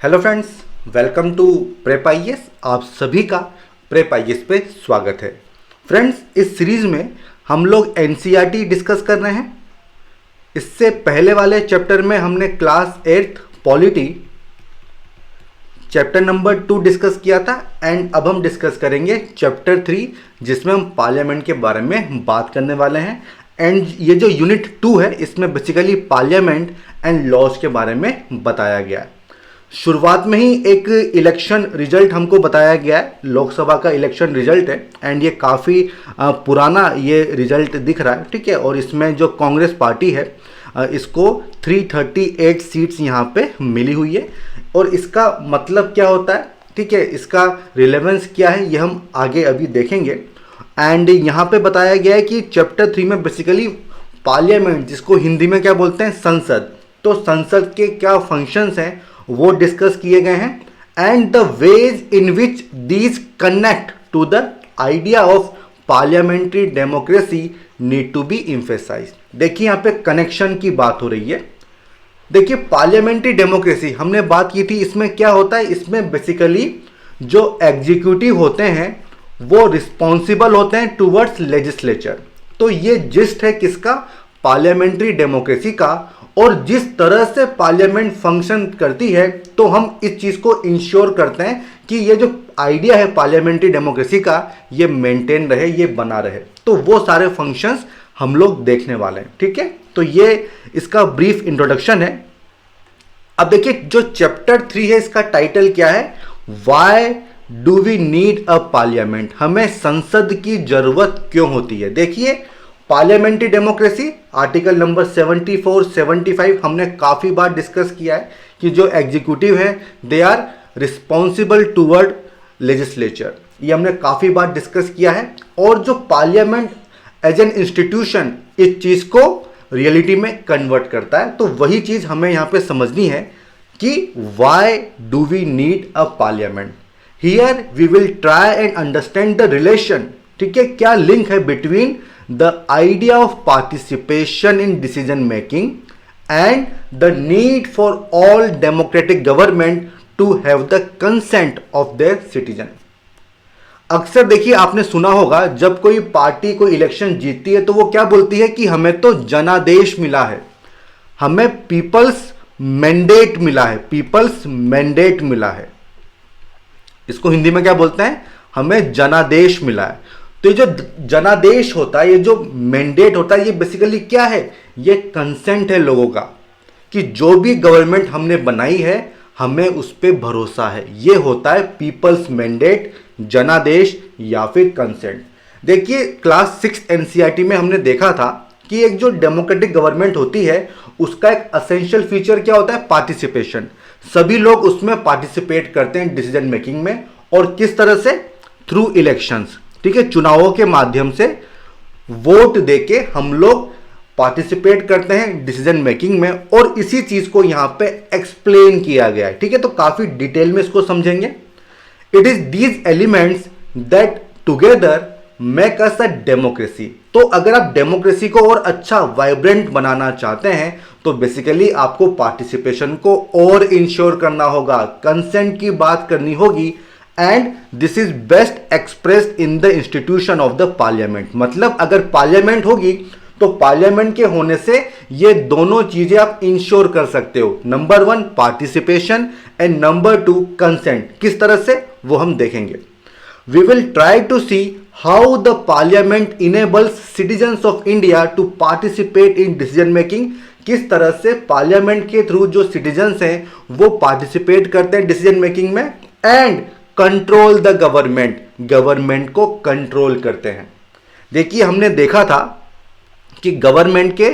Hello friends, welcome to prep IAS. आप सभी का प्रेप आईएएस पे स्वागत है। फ्रेंड्स, इस सीरीज में हम लोग एनसीईआरटी डिस्कस कर रहे हैं। इससे पहले वाले चैप्टर में हमने class 8th polity chapter number 2 discuss किया था एंड अब हम डिस्कस करेंगे चैप्टर 3 जिसमें हम पार्लियामेंट के बारे में बात करने वाले हैं। एंड ये जो यूनिट 2 है इसमें बेसिकली पार्लियामेंट एंड लॉज के बारे में बताया गया है। शुरुआत में ही एक इलेक्शन रिजल्ट हमको बताया गया है, लोकसभा का इलेक्शन रिजल्ट है एंड ये काफ़ी पुराना ये रिजल्ट दिख रहा है, ठीक है। और इसमें जो कांग्रेस पार्टी है इसको 338 सीट्स यहाँ पे मिली हुई है। और इसका मतलब क्या होता है, ठीक है, इसका रिलेवेंस क्या है ये हम आगे अभी देखेंगे। एंड यहाँ पे बताया गया है कि चैप्टर 3 में बेसिकली पार्लियामेंट, जिसको हिंदी में क्या बोलते हैं, संसद, तो संसद के क्या फंक्शंस हैं वो डिस्कस किए गए हैं and the ways in which these connect to the idea of parliamentary democracy need to be emphasised. देखिए यहाँ पे कनेक्शन की बात हो रही है। देखिए पार्लियामेंट्री डेमोक्रेसी हमने बात की थी, इसमें क्या होता है, इसमें बेसिकली जो एग्जीक्यूटिव होते हैं वो रिस्पॉन्सिबल होते हैं टूवर्ड्स लेजिस्लेचर। तो ये जिस्ट है किसका, पार्लियामेंट्री डेमोक्रेसी का। और जिस तरह से पार्लियामेंट फंक्शन करती है तो हम इस चीज़ को इंश्योर करते हैं कि ये जो आइडिया है पार्लियामेंट्री डेमोक्रेसी का ये मेंटेन रहे, ये बना रहे। तो वो सारे फंक्शंस हम लोग देखने वाले हैं, ठीक है। तो ये इसका ब्रीफ इंट्रोडक्शन है। अब देखिए जो चैप्टर 3 है इसका टाइटल क्या है, why do we need a parliament, हमें संसद की जरूरत क्यों होती है। देखिए पार्लियामेंट्री डेमोक्रेसी आर्टिकल नंबर 74, 75 हमने काफ़ी बार डिस्कस किया है कि जो एग्जीक्यूटिव है they are responsible toward legislature, ये हमने काफ़ी बार डिस्कस किया है। और जो पार्लियामेंट एज एन इंस्टीट्यूशन इस चीज़ को रियलिटी में कन्वर्ट करता है। तो वही चीज़ हमें यहाँ पे समझनी है कि why do we need a parliament. Here we will try and understand the relation, ठीक है, क्या लिंक है between the idea of participation in decision making and the need for all democratic government to have the consent of their citizen। अक्सर देखिए आपने सुना होगा जब कोई पार्टी कोई इलेक्शन जीतती है तो वो क्या बोलती है कि हमें तो जनादेश मिला है, हमें पीपल्स मैंडेट मिला है, पीपल्स मैंडेट मिला है। इसको हिंदी में क्या बोलते हैं, हमें जनादेश मिला है। तो ये जो जनादेश होता है, ये जो मैंडेट होता है, ये बेसिकली क्या है, ये कंसेंट है लोगों का कि जो भी गवर्नमेंट हमने बनाई है हमें उस पर भरोसा है। ये होता है पीपल्स मैंडेट, जनादेश या फिर कंसेंट। देखिए क्लास 6 एनसीईआरटी में हमने देखा था कि एक जो डेमोक्रेटिक गवर्नमेंट होती है उसका एक असेंशियल फीचर क्या होता है, पार्टिसिपेशन। सभी लोग उसमें पार्टिसिपेट करते हैं डिसीजन मेकिंग में। और किस तरह से, थ्रू इलेक्शंस, ठीक है, चुनावों के माध्यम से वोट देके हम लोग पार्टिसिपेट करते हैं डिसीजन मेकिंग में। और इसी चीज को यहां पे एक्सप्लेन किया गया है, ठीक है। तो काफी डिटेल में इसको समझेंगे। It is these elements that together make us a democracy. तो अगर आप डेमोक्रेसी को और अच्छा वाइब्रेंट बनाना चाहते हैं तो बेसिकली आपको पार्टिसिपेशन को और इंश्योर करना होगा, कंसेंट की बात करनी होगी। And this is best expressed in the institution of the parliament. मतलब अगर पार्लियामेंट होगी तो पार्लियामेंट के होने से ये दोनों चीजें आप इंश्योर कर सकते हो, number 1 participation and number 2 consent. किस तरह से वो हम देखेंगे। We will try to see how the parliament enables citizens of India to participate in decision making. किस तरह से पार्लियामेंट के थ्रू जो सिटीजन्स हैं वो पार्टिसिपेट करते हैं डिसीजन मेकिंग में and control the government, government को कंट्रोल करते हैं। देखिए हमने देखा था कि गवर्नमेंट के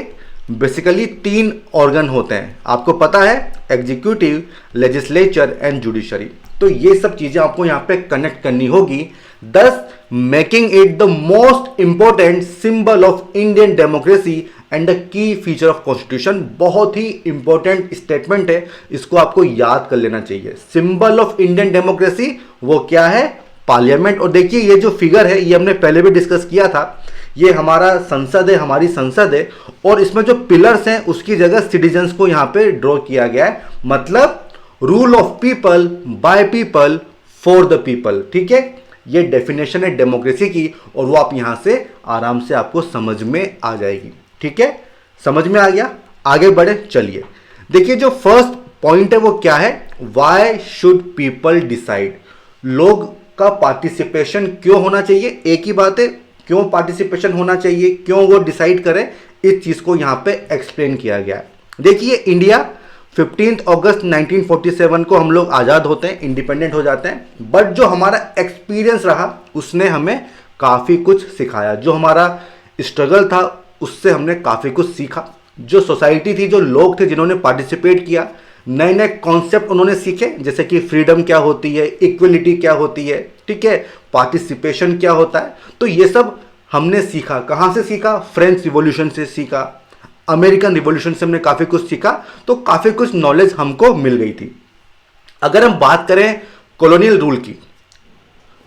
बेसिकली 3 ऑर्गन होते हैं, आपको पता है, एग्जीक्यूटिव, लेजिस्लेचर एंड जुडिशरी। तो ये सब चीजें आपको यहां पे कनेक्ट करनी होगी, दस making it the most important symbol of Indian democracy and the key feature of constitution. बहुत ही इंपॉर्टेंट स्टेटमेंट है, इसको आपको याद कर लेना चाहिए। सिंबल ऑफ इंडियन डेमोक्रेसी वो क्या है, पार्लियामेंट। और देखिए ये जो फिगर है ये हमने पहले भी डिस्कस किया था, ये हमारा संसद है, हमारी संसद है। और इसमें जो पिलर्स हैं उसकी जगह सिटीजन्स को यहाँ पे ड्रॉ किया गया है। मतलब rule of people by people for the people. ठीक है, ये डेफिनेशन है डेमोक्रेसी की, और वो आप यहां से आराम से आपको समझ में आ जाएगी। ठीक है, समझ में आ गया, आगे बढ़े। चलिए देखिए, जो फर्स्ट पॉइंट है वो क्या है, वाई शुड पीपल डिसाइड, लोग का पार्टिसिपेशन क्यों होना चाहिए। एक ही बात है, क्यों पार्टिसिपेशन होना चाहिए, क्यों वो डिसाइड करें, इस चीज को यहां पे एक्सप्लेन किया गया है। देखिए, इंडिया 15 अगस्त 1947 को हम लोग आजाद होते हैं, इंडिपेंडेंट हो जाते हैं, बट जो हमारा एक्सपीरियंस रहा उसने हमें काफी कुछ सिखाया। जो हमारा स्ट्रगल था उससे हमने काफी कुछ सीखा। जो सोसाइटी थी, जो लोग थे जिन्होंने पार्टिसिपेट किया, नए नए कॉन्सेप्ट उन्होंने सीखे, जैसे कि फ्रीडम क्या होती है, इक्वलिटी क्या होती है, ठीक है, पार्टिसिपेशन क्या होता है। तो ये सब हमने सीखा। कहां से सीखा, फ्रेंच रिवॉल्यूशन से सीखा, अमेरिकन रिवॉल्यूशन से हमने काफी कुछ सीखा, तो काफी कुछ नॉलेज हमको मिल गई थी। अगर हम बात करें कॉलोनियल रूल की,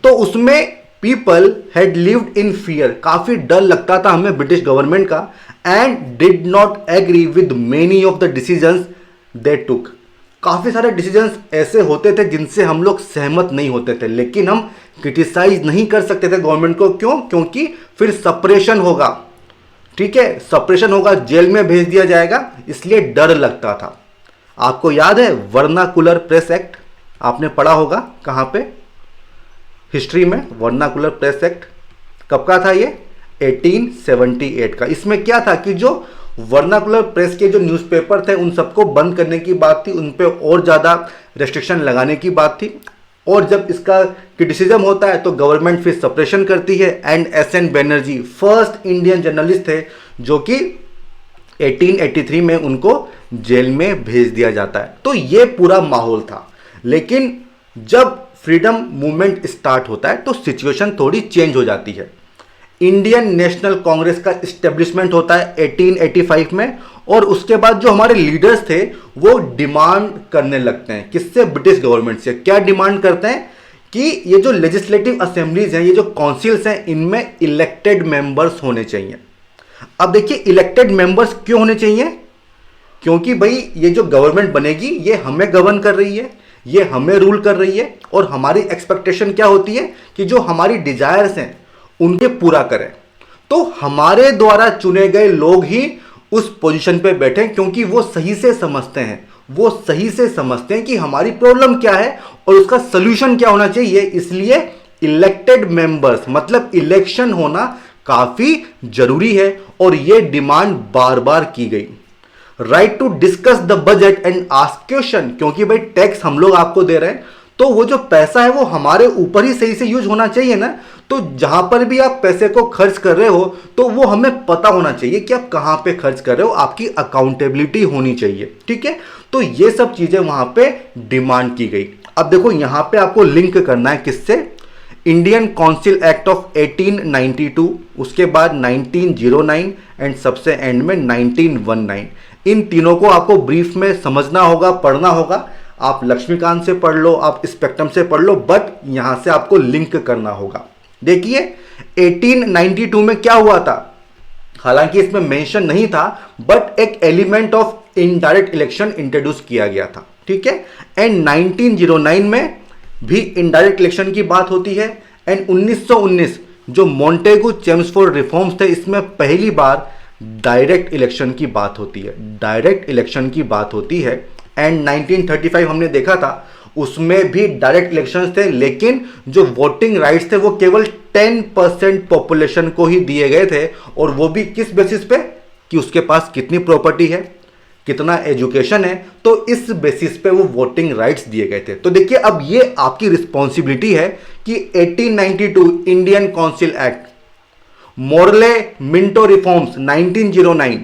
तो उसमें people had lived in fear, काफी डर लगता था हमें ब्रिटिश गवर्नमेंट का, and did not agree with many of the decisions they took. काफी सारे डिसीजंस ऐसे होते थे जिनसे हम लोग सहमत नहीं होते थे, लेकिन हम क्रिटिसाइज नहीं कर सकते थे गवर्नमेंट को। क्यों? क्योंकि फिर सप्रेशन होगा। ठीक है, सप्रेशन होगा, जेल में भेज दिया जाएगा, इसलिए डर लगता था। आपको याद है वर्नाकुलर प्रेस एक्ट, आपने पढ़ा होगा कहां पे, हिस्ट्री में। वर्नाकुलर प्रेस एक्ट कब का था ये, 1878 का। इसमें क्या था कि जो वर्नाकुलर प्रेस के जो न्यूज़पेपर थे उन सबको बंद करने की बात थी, उन पे और ज़्यादा रेस्ट्रिक्शन लगाने की बात थी। और जब इसका क्रिटिसिज्म होता है तो गवर्नमेंट फिर सप्रेशन करती है। And SN. Banerjee first Indian journalist थे जो कि 1883 में उनको जेल में भेज दिया जाता है। तो ये पूरा माहौल था। लेकिन जब फ्रीडम मूवमेंट स्टार्ट होता है तो सिचुएशन थोड़ी चेंज हो जाती है। इंडियन नेशनल कांग्रेस का इस्टेब्लिशमेंट होता है 1885 में, और उसके बाद जो हमारे लीडर्स थे वो डिमांड करने लगते हैं। किससे? ब्रिटिश गवर्नमेंट से। क्या डिमांड करते हैं कि ये जो लेजिस्लेटिव असेंबलीज हैं, ये जो काउंसिल्स हैं, इनमें इलेक्टेड मेंबर्स होने चाहिए। अब देखिए, इलेक्टेड मेंबर्स क्यों होने चाहिए? क्योंकि भाई ये जो गवर्नमेंट बनेगी ये हमें गवर्न कर रही है, ये हमें रूल कर रही है, और हमारी एक्सपेक्टेशन क्या होती है कि जो हमारी डिजायर्स हैं उनके पूरा करें। तो हमारे द्वारा चुने गए लोग ही उस पोजीशन पे बैठे, क्योंकि वो सही से समझते हैं, वो सही से समझते हैं कि हमारी प्रॉब्लम क्या है और उसका सोल्यूशन क्या होना चाहिए। इसलिए इलेक्टेड मेंबर्स मतलब इलेक्शन होना काफी जरूरी है, और ये डिमांड बार बार की गई। Right to discuss the budget and ask question, क्योंकि भाई टैक्स हम लोग आपको दे रहे हैं, तो वो जो पैसा है वो हमारे ऊपर ही सही से यूज होना चाहिए ना। तो जहां पर भी आप पैसे को खर्च कर रहे हो तो वो हमें पता होना चाहिए कि आप कहां पे खर्च कर रहे हो, आपकी अकाउंटेबिलिटी होनी चाहिए। ठीक है, तो ये सब चीजें वहां पे डिमांड की गई। अब देखो यहां पे आपको लिंक करना है किससे, इंडियन काउंसिल एक्ट ऑफ 1892, उसके बाद 1909 एंड सबसे एंड में 1919। इन तीनों को आपको ब्रीफ में समझना होगा, पढ़ना होगा। आप लक्ष्मीकांत से पढ़ लो, आप स्पेक्ट्रम से पढ़ लो, बट यहां से आपको लिंक करना होगा। देखिए 1892 में क्या हुआ था, हालांकि इसमें मेंशन नहीं था, बट एक element of indirect election introduce किया गया था। ठीक है, एंड 1909 में भी इनडायरेक्ट इलेक्शन की बात होती है। एंड 1919 जो मॉन्टेगू चेम्सफोर्ड रिफॉर्म्स थे, इसमें पहली बार डायरेक्ट इलेक्शन की बात होती है, डायरेक्ट इलेक्शन की बात होती है। एंड 1935 हमने देखा था, उसमें भी डायरेक्ट इलेक्शंस थे, लेकिन जो वोटिंग राइट्स थे वो केवल 10% पॉपुलेशन को ही दिए गए थे, और वो भी किस बेसिस पे कि उसके पास कितनी प्रॉपर्टी है, कितना एजुकेशन है, तो इस बेसिस पे वो वोटिंग राइट्स दिए गए थे। तो देखिए अब ये आपकी रिस्पॉन्सिबिलिटी है कि 1892 Indian council act, Morley Minto reforms 1909,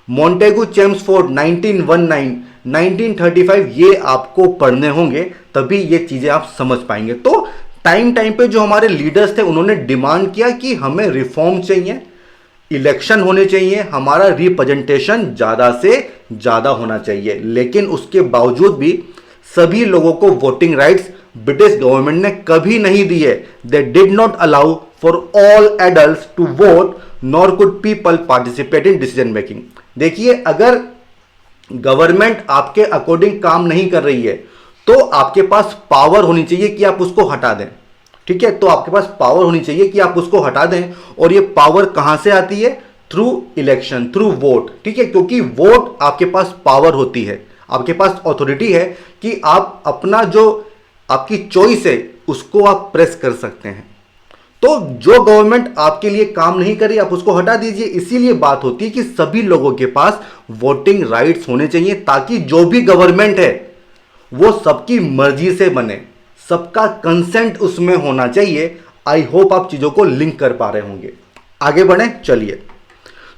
Montagu Chelmsford 1919, 1935, ये आपको पढ़ने होंगे, तभी ये चीजें आप समझ पाएंगे। तो टाइम टाइम पे जो हमारे लीडर्स थे उन्होंने डिमांड किया कि हमें रिफॉर्म चाहिए, इलेक्शन होने चाहिए, हमारा रिप्रेजेंटेशन ज्यादा से ज्यादा होना चाहिए। लेकिन उसके बावजूद भी सभी लोगों को वोटिंग राइट्स ब्रिटिश गवर्नमेंट ने कभी नहीं दिए। They did not allow for all adults to vote nor could people participate in decision making. देखिए अगर गवर्नमेंट आपके अकॉर्डिंग काम नहीं कर रही है तो आपके पास पावर होनी चाहिए कि आप उसको हटा दें। ठीक है, तो आपके पास पावर होनी चाहिए कि आप उसको हटा दें, और ये पावर कहां से आती है? Through election, through vote. ठीक है, क्योंकि वोट आपके पास पावर होती है, आपके पास अथॉरिटी है कि आप अपना जो आपकी चॉइस है उसको आप प्रेस कर सकते हैं। तो जो गवर्नमेंट आपके लिए काम नहीं कर रही आप उसको हटा दीजिए। इसीलिए बात होती है कि सभी लोगों के पास वोटिंग राइट्स होने चाहिए, ताकि जो भी गवर्नमेंट है वो सबकी मर्जी से बने, सबका कंसेंट उसमें होना चाहिए। आई होप आप चीजों को लिंक कर पा रहे होंगे। आगे बढ़े, चलिए।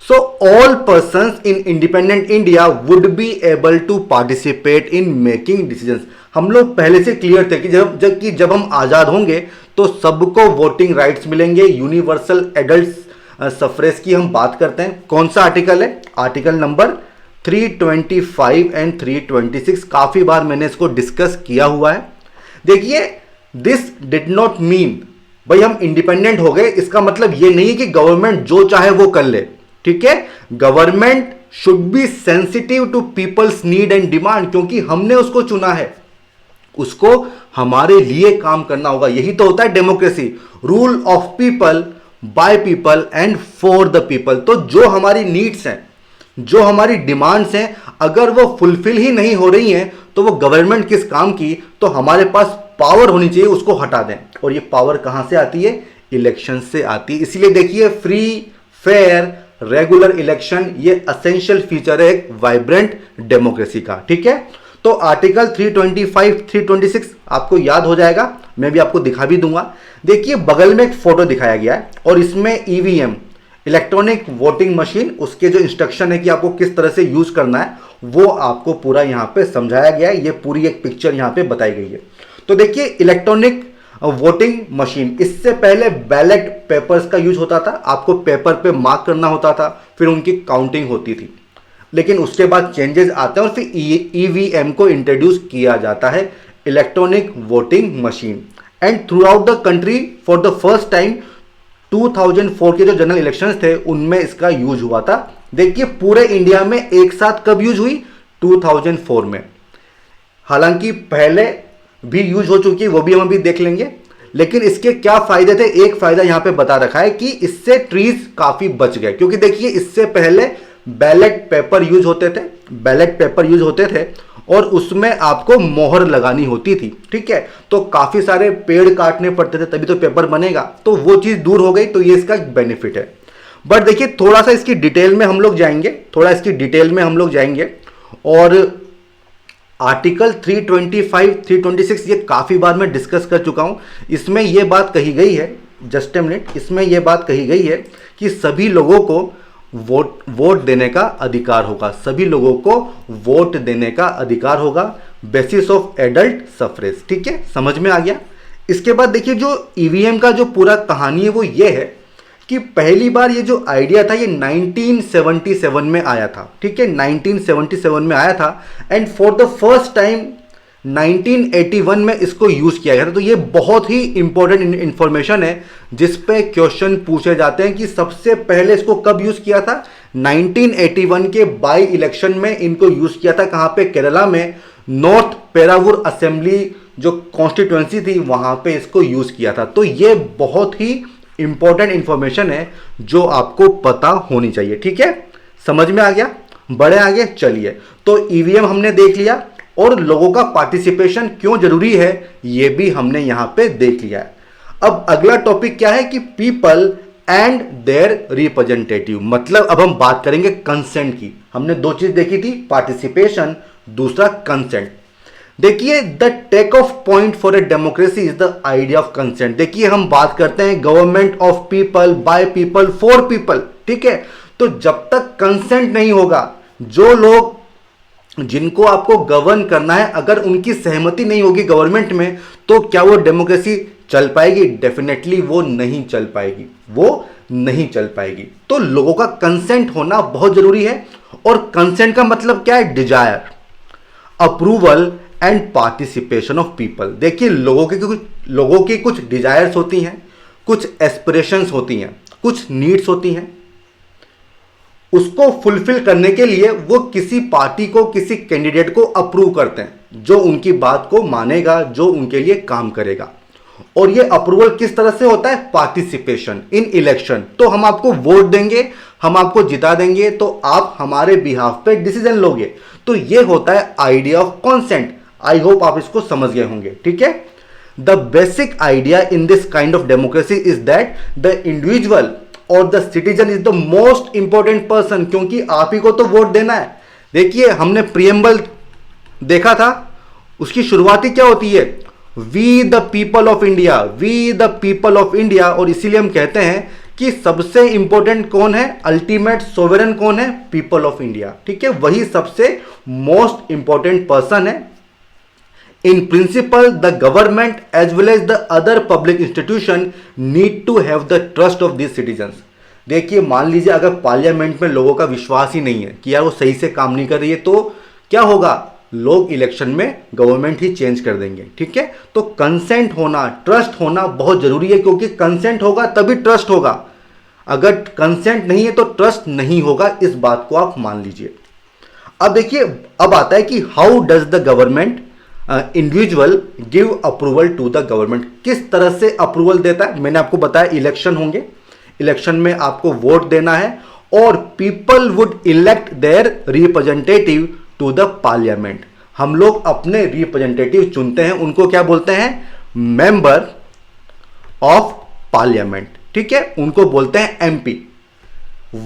So all persons in independent India would be able to participate in making decisions. हम लोग पहले से क्लियर थे कि जब हम आजाद होंगे तो सबको वोटिंग राइट्स मिलेंगे। यूनिवर्सल एडल्ट सफरेज की हम बात करते हैं। कौन सा आर्टिकल है? Article number 325 and 326। काफी बार मैंने इसको डिस्कस किया हुआ है। देखिए, दिस डिड नॉट मीन भाई हम इंडिपेंडेंट हो गए, इसका मतलब ये नहीं है कि गवर्नमेंट जो चाहे वो कर ले। ठीक है, government should be sensitive to people's need and demand, क्योंकि हमने उसको चुना है, उसको हमारे लिए काम करना होगा। यही तो होता है democracy, rule of people by people and for the people. तो जो हमारी नीड्स हैं, जो हमारी डिमांड्स हैं, अगर वो फुलफिल ही नहीं हो रही हैं तो वो गवर्नमेंट किस काम की? तो हमारे पास पावर होनी चाहिए, उसको हटा दें। और ये पावर कहां से आती है? इलेक्शन से आती है। इसीलिए देखिए, फ्री फेयर रेगुलर इलेक्शन ये असेंशियल फीचर है एक वाइब्रेंट डेमोक्रेसी का। ठीक है, तो आर्टिकल 325 326 आपको याद हो जाएगा, मैं भी आपको दिखा भी दूंगा। देखिए, बगल में एक फोटो दिखाया गया है और इसमें ईवीएम, इलेक्ट्रॉनिक वोटिंग मशीन, उसके जो इंस्ट्रक्शन है कि आपको किस तरह से यूज करना है वो आपको पूरा यहां पे समझाया गया है। ये पूरी एक पिक्चर यहां पे बताई गई है। तो देखिए, इलेक्ट्रॉनिक वोटिंग मशीन, इससे पहले बैलेट पेपर्स का यूज होता था, आपको पेपर पे मार्क करना होता था, फिर उनकी काउंटिंग होती थी। लेकिन उसके बाद चेंजेस आते हैं और फिर ईवीएम को इंट्रोड्यूस किया जाता है, electronic voting machine. And through out the country for the first time 2004 के जो जनरल इलेक्शंस थे उनमें इसका यूज हुआ था। देखिए, पूरे इंडिया में एक साथ कब यूज हुई? 2004 में। हालांकि पहले भी यूज हो चुकी है, वो भी हम अभी देख लेंगे। लेकिन इसके क्या फायदे थे? एक फायदा यहां पे बता रखा है कि इससे ट्रीज काफी बच गए, क्योंकि देखिए इससे पहले बैलेट पेपर यूज होते थे, बैलेट पेपर यूज होते थे और उसमें आपको मोहर लगानी होती थी। ठीक है, तो काफी सारे पेड़ काटने पड़ते थे तभी तो पेपर बनेगा, तो वो चीज दूर हो गई, तो ये इसका बेनिफिट है। बट देखिए, थोड़ा सा इसकी डिटेल में हम लोग जाएंगे, थोड़ा इसकी डिटेल में हम लोग जाएंगे। और आर्टिकल 325 326 ये काफी बार मैं डिस्कस कर चुका हूं। इसमें यह बात कही गई है, जस्ट ए मिनट, इसमें यह बात कही गई है कि सभी लोगों को वोट देने का अधिकार होगा, सभी लोगों को वोट देने का अधिकार होगा, बेसिस ऑफ एडल्ट सफरेज। ठीक है, समझ में आ गया। इसके बाद देखिए, जो ईवीएम का जो पूरा कहानी है वो ये है कि पहली बार ये जो आइडिया था ये 1977 में आया था। ठीक है, 1977 में आया था and for the first time 1981 में इसको यूज किया गया था। तो ये बहुत ही इंपॉर्टेंट इंफॉर्मेशन है जिस पे क्वेश्चन पूछे जाते हैं कि सबसे पहले इसको कब यूज किया था? 1981 के बाई इलेक्शन में इनको यूज किया था। कहां पे? केरला में नॉर्थ पेरावूर असेंबली जो कॉन्स्टिट्यूएंसी थी वहां पे इसको यूज किया था। तो ये बहुत ही इंपॉर्टेंट इंफॉर्मेशन है जो आपको पता होनी चाहिए। ठीक है, समझ में आ गया? बड़े आगे चलिए। तो ईवीएम हमने देख लिया और लोगों का पार्टिसिपेशन क्यों जरूरी है ये भी हमने यहां पे देख लिया है। अब अगला टॉपिक क्या है कि पीपल एंड देयर रिप्रेजेंटेटिव, मतलब अब हम बात करेंगे कंसेंट की। हमने दो चीज देखी थी, पार्टिसिपेशन, दूसरा कंसेंट। देखिए, the take off point for a democracy is the idea of consent. देखिए, हम बात करते हैं government of people, by people, for people. ठीक है, तो जब तक कंसेंट नहीं होगा, जो लोग जिनको आपको गवर्न करना है अगर उनकी सहमति नहीं होगी गवर्नमेंट में, तो क्या वो डेमोक्रेसी चल पाएगी? डेफिनेटली वो नहीं चल पाएगी, वो नहीं चल पाएगी। तो लोगों का कंसेंट होना बहुत जरूरी है। और कंसेंट का मतलब क्या है? Desire, approval and participation of people. देखिए, लोगों की कुछ डिजायर्स होती हैं, कुछ एस्पिरेशंस होती हैं, कुछ नीड्स होती हैं, उसको फुलफिल करने के लिए वो किसी पार्टी को, किसी कैंडिडेट को अप्रूव करते हैं जो उनकी बात को मानेगा, जो उनके लिए काम करेगा। और ये अप्रूवल किस तरह से होता है? Participation in election. तो हम आपको वोट देंगे, हम आपको जिता देंगे, तो आप हमारे बिहाफ पे डिसीजन लोगे। तो ये होता है idea of consent. I hope आप इसको समझ गए होंगे, ठीक है। The basic idea in this kind of democracy is that the individual और the citizen is the most important person, क्योंकि आप ही को तो वोट देना है। देखिए, हमने प्रीएम्बल देखा था, उसकी शुरुआत ही क्या होती है? We the people of India, we the people of India. और इसीलिए हम कहते हैं कि सबसे इंपॉर्टेंट कौन है? अल्टीमेट सोवरेन कौन है? पीपल ऑफ इंडिया, ठीक है। वही सबसे मोस्ट इंपॉर्टेंट पर्सन है। In principle the government as well as the other public institution need to have the trust of this citizens. देखिए, मान लीजिए अगर पार्लियामेंट में लोगों का विश्वास ही नहीं है कि यार वो सही से काम नहीं कर रही है, तो क्या होगा? लोग इलेक्शन में गवर्नमेंट ही चेंज कर देंगे, ठीक है। तो कंसेंट होना, ट्रस्ट होना बहुत जरूरी है, क्योंकि कंसेंट होगा तभी ट्रस्ट होगा। अगर कंसेंट नहीं है तो ट्रस्ट नहीं होगा, इस बात को आप मान लीजिए। अब देखिए, अब आता है कि how does the government individual give approval to the government. किस तरह से अप्रूवल देता है? मैंने आपको बताया इलेक्शन होंगे, इलेक्शन में आपको वोट देना है और people would elect their representative to the parliament. हम लोग अपने रिप्रेजेंटेटिव चुनते हैं, उनको क्या बोलते हैं? मेंबर ऑफ पार्लियामेंट, ठीक है, उनको बोलते हैं MP.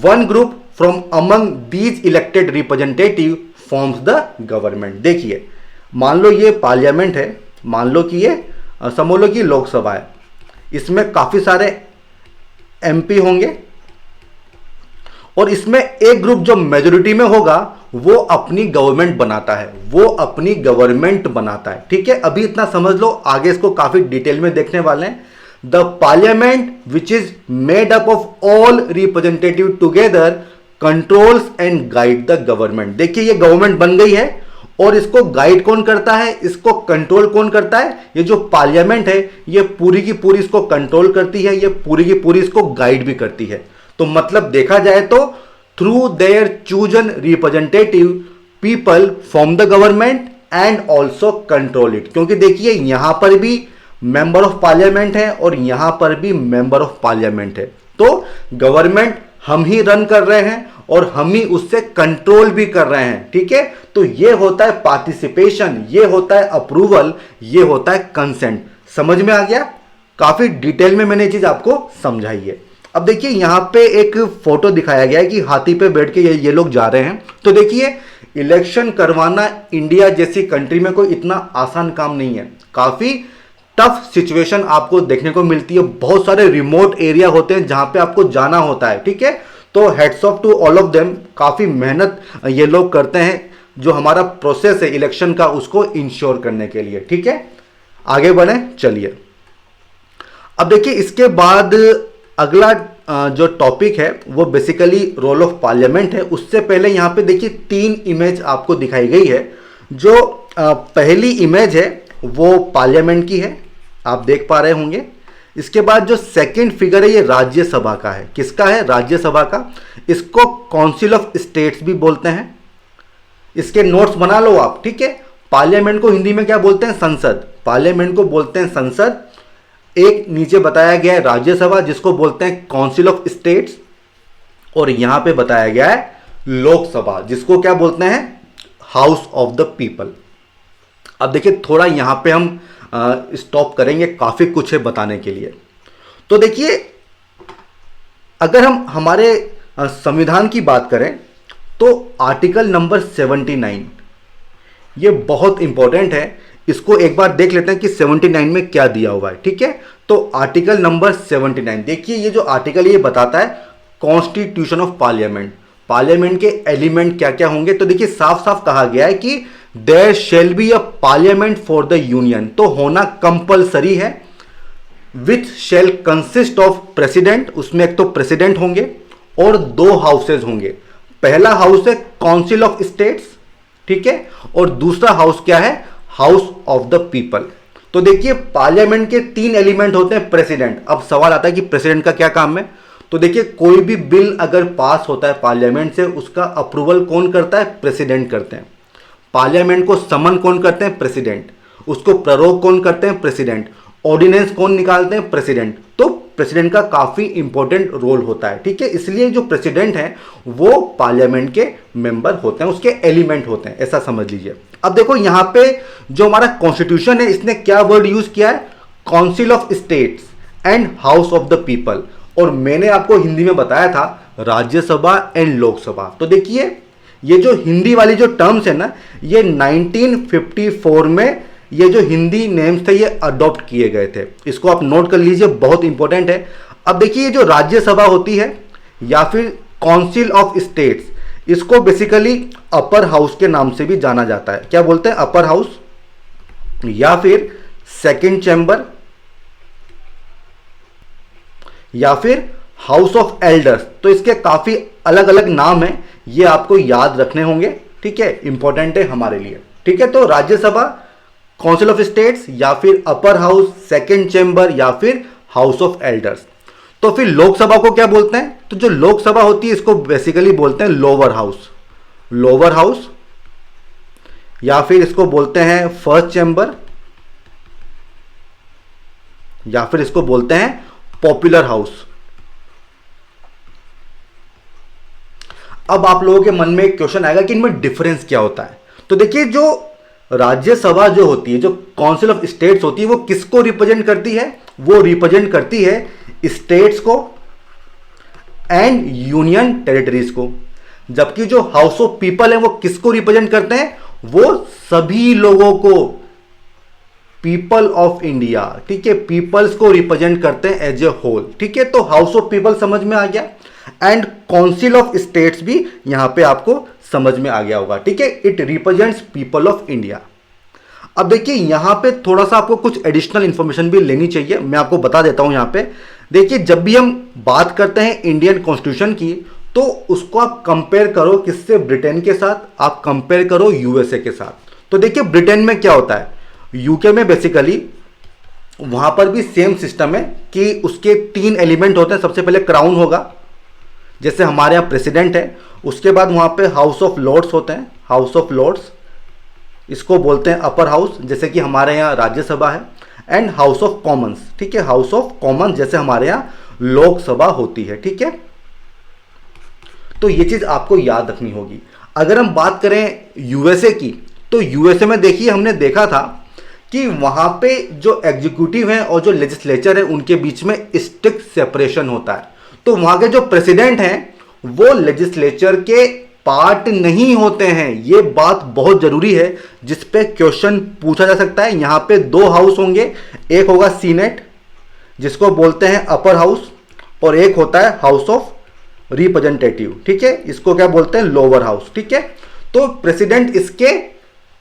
One group from among these elected representative forms the government. देखिए, मान लो ये पार्लियामेंट है, मान लो कि ये समझ लो कि लोकसभा है, इसमें काफी सारे एमपी होंगे और इसमें एक ग्रुप जो मेजोरिटी में होगा वो अपनी गवर्नमेंट बनाता है, वो अपनी गवर्नमेंट बनाता है, ठीक है। अभी इतना समझ लो, आगे इसको काफी डिटेल में देखने वाले हैं। The parliament which is made up of all representative together controls and guide the government. देखिए, ये गवर्नमेंट बन गई है और इसको गाइड कौन करता है? इसको कंट्रोल कौन करता है? ये जो पार्लियामेंट है ये पूरी की पूरी इसको कंट्रोल करती है, ये पूरी की पूरी इसको गाइड भी करती है। तो मतलब देखा जाए तो through their chosen representative people form the government and also control it. क्योंकि देखिए, यहां पर भी मेंबर ऑफ पार्लियामेंट है और यहां पर भी मेंबर ऑफ पार्लियामेंट है। तो गवर्नमेंट हम ही रन कर रहे हैं और हम ही उससे कंट्रोल भी कर रहे हैं, ठीक है। तो ये होता है पार्टिसिपेशन, ये होता है अप्रूवल, ये होता है कंसेंट। समझ में आ गया? काफी डिटेल में मैंने ये चीज आपको समझाई है। अब देखिए, यहां पे एक फोटो दिखाया गया है कि हाथी पे बैठ के ये लोग जा रहे हैं। तो देखिए, इलेक्शन करवाना इंडिया जैसी कंट्री में कोई इतना आसान काम नहीं है। काफी टफ सिचुएशन आपको देखने को मिलती है, बहुत सारे रिमोट एरिया होते हैं जहां पे आपको जाना होता है, ठीक है। तो hats off to all of them, काफी मेहनत ये लोग करते हैं जो हमारा प्रोसेस है इलेक्शन का उसको इंश्योर करने के लिए, ठीक है। आगे बढ़े, चलिए। अब देखिए, इसके बाद अगला जो टॉपिक है वो बेसिकली रोल ऑफ पार्लियामेंट है। उससे पहले यहां पे देखिए 3 इमेज आपको दिखाई गई है। जो पहली इमेज है वो पार्लियामेंट की है, आप देख पा रहे होंगे। इसके बाद जो सेकंड फिगर है ये राज्यसभा का है। किसका है? राज्यसभा का। इसको काउंसिल ऑफ स्टेट्स भी बोलते हैं। इसके नोट्स बना लो आप, ठीक है। पार्लियामेंट को हिंदी में क्या बोलते हैं? संसद। पार्लियामेंट को बोलते हैं संसद। एक नीचे बताया गया है राज्यसभा, जिसको बोलते हैं काउंसिल ऑफ स्टेट्स। और यहां पे बताया गया है लोकसभा, जिसको क्या बोलते हैं? House of the people. अब देखिए, थोड़ा यहां पे हम स्टॉप करेंगे, काफी कुछ है बताने के लिए। तो देखिए, अगर हम हमारे संविधान की बात करें तो आर्टिकल नंबर 79 ये बहुत इंपॉर्टेंट है। इसको एक बार देख लेते हैं कि 79 में क्या दिया हुआ है, ठीक है। तो आर्टिकल नंबर 79 देखिए, ये जो आर्टिकल ये बताता है कॉन्स्टिट्यूशन ऑफ पार्लियामेंट, पार्लियामेंट के एलिमेंट क्या क्या होंगे। तो देखिए, साफ साफ कहा गया है कि there shall be a parliament for the union, तो होना कंपलसरी है। Which shall consist of president, उसमें एक तो प्रेसिडेंट होंगे और 2 हाउसेज होंगे। पहला हाउस है काउंसिल ऑफ स्टेट्स, ठीक है, और दूसरा हाउस क्या है? House of the people. तो देखिए, पार्लियामेंट के 3 एलिमेंट होते हैं। प्रेसिडेंट, अब सवाल आता है कि प्रेसिडेंट का क्या काम है? तो देखिए कोई भी बिल अगर पास होता है पार्लियामेंट से, उसका अप्रूवल कौन करता है? प्रेसिडेंट करते हैं। पार्लियामेंट को समन कौन करते हैं? प्रेसिडेंट। उसको प्ररोग कौन करते हैं? प्रेसिडेंट। ऑर्डिनेंस कौन निकालते हैं? प्रेसिडेंट। तो प्रेसिडेंट का काफी इंपॉर्टेंट रोल होता है, ठीक है। इसलिए जो प्रेसिडेंट है वो पार्लियामेंट के मेंबर होते हैं, उसके एलिमेंट होते हैं, ऐसा समझ लीजिए। अब देखो यहां पे जो हमारा कॉन्स्टिट्यूशन है, इसने क्या वर्ड यूज किया है? Council of states and house of the people. और मैंने आपको हिंदी में बताया था राज्यसभा एंड लोकसभा। तो देखिए ये जो हिंदी वाली जो टर्म्स है ना, ये 1954 में ये जो हिंदी नेम्स थे ये अडॉप्ट किए गए थे। इसको आप नोट कर लीजिए, बहुत इंपॉर्टेंट है। अब देखिए ये जो राज्यसभा होती है या फिर काउंसिल ऑफ स्टेट्स, इसको बेसिकली अपर हाउस के नाम से भी जाना जाता है। क्या बोलते हैं? अपर हाउस या फिर सेकंड चैम्बर या फिर हाउस ऑफ एल्डर्स। तो इसके काफी अलग अलग नाम हैं, ये आपको याद रखने होंगे, ठीक है, इंपॉर्टेंट है हमारे लिए, ठीक है। तो राज्यसभा, काउंसिल ऑफ स्टेट्स या फिर अपर हाउस, सेकंड चैम्बर या फिर हाउस ऑफ एल्डर्स। तो फिर लोकसभा को क्या बोलते हैं? तो जो लोकसभा होती है इसको बेसिकली बोलते हैं लोअर हाउस, लोअर हाउस, या फिर इसको बोलते हैं फर्स्ट चैम्बर, या फिर इसको बोलते हैं पॉपुलर हाउस। अब आप लोगों के मन में एक क्वेश्चन आएगा कि इनमें डिफरेंस क्या होता है। तो देखिए जो राज्यसभा जो होती है, जो काउंसिल ऑफ स्टेट्स होती है, वो किसको रिप्रेजेंट करती है? वो रिप्रेजेंट करती है स्टेट्स को एंड यूनियन टेरिटरीज को। जबकि जो हाउस ऑफ पीपल है वो किसको रिप्रेजेंट करते हैं? वो सभी लोगों को, पीपल ऑफ इंडिया, ठीक है, पीपल्स को रिप्रेजेंट करते हैं एज ए होल, ठीक है। तो हाउस ऑफ पीपल समझ में आ गया एंड काउंसिल ऑफ स्टेट्स भी यहां पे आपको समझ में आ गया होगा, ठीक है। It represents people of India. अब देखिए यहां पे थोड़ा सा आपको कुछ एडिशनल इंफॉर्मेशन भी लेनी चाहिए, मैं आपको बता देता हूं। यहां पे देखिए जब भी हम बात करते हैं इंडियन कॉन्स्टिट्यूशन की, तो उसको आप कंपेयर करो किससे? ब्रिटेन के साथ, आप कंपेयर करो यूएसए के साथ। तो देखिए ब्रिटेन में क्या होता है, यूके में बेसिकली वहां पर भी सेम सिस्टम है कि उसके 3 एलिमेंट होते हैं। सबसे पहले क्राउन होगा, जैसे हमारे यहाँ प्रेसिडेंट है, उसके बाद वहाँ पे हाउस ऑफ लॉर्ड्स होते हैं, हाउस ऑफ लॉर्ड्स, इसको बोलते हैं अपर हाउस, जैसे कि हमारे यहाँ राज्यसभा है, एंड हाउस ऑफ कॉमन्स, ठीक है, हाउस ऑफ कॉमन्स जैसे हमारे यहाँ लोकसभा होती है, ठीक है। तो ये चीज़ आपको याद रखनी होगी। अगर हम बात करें यूएसए की, तो यूएसए में देखिए हमने देखा था कि वहाँ पे जो एग्जीक्यूटिव है और जो लेजिस्लेचर है उनके बीच में स्ट्रिक्ट सेपरेशन होता है। तो वहां के जो प्रेसिडेंट हैं वो लेजिस्लेचर के पार्ट नहीं होते हैं। ये बात बहुत जरूरी है जिस पे क्वेश्चन पूछा जा सकता है। यहां पे 2 हाउस होंगे, एक होगा सीनेट जिसको बोलते हैं अपर हाउस, और एक होता है हाउस ऑफ रिप्रेजेंटेटिव, ठीक है, इसको क्या बोलते हैं? लोअर हाउस, ठीक है। तो प्रेसिडेंट इसके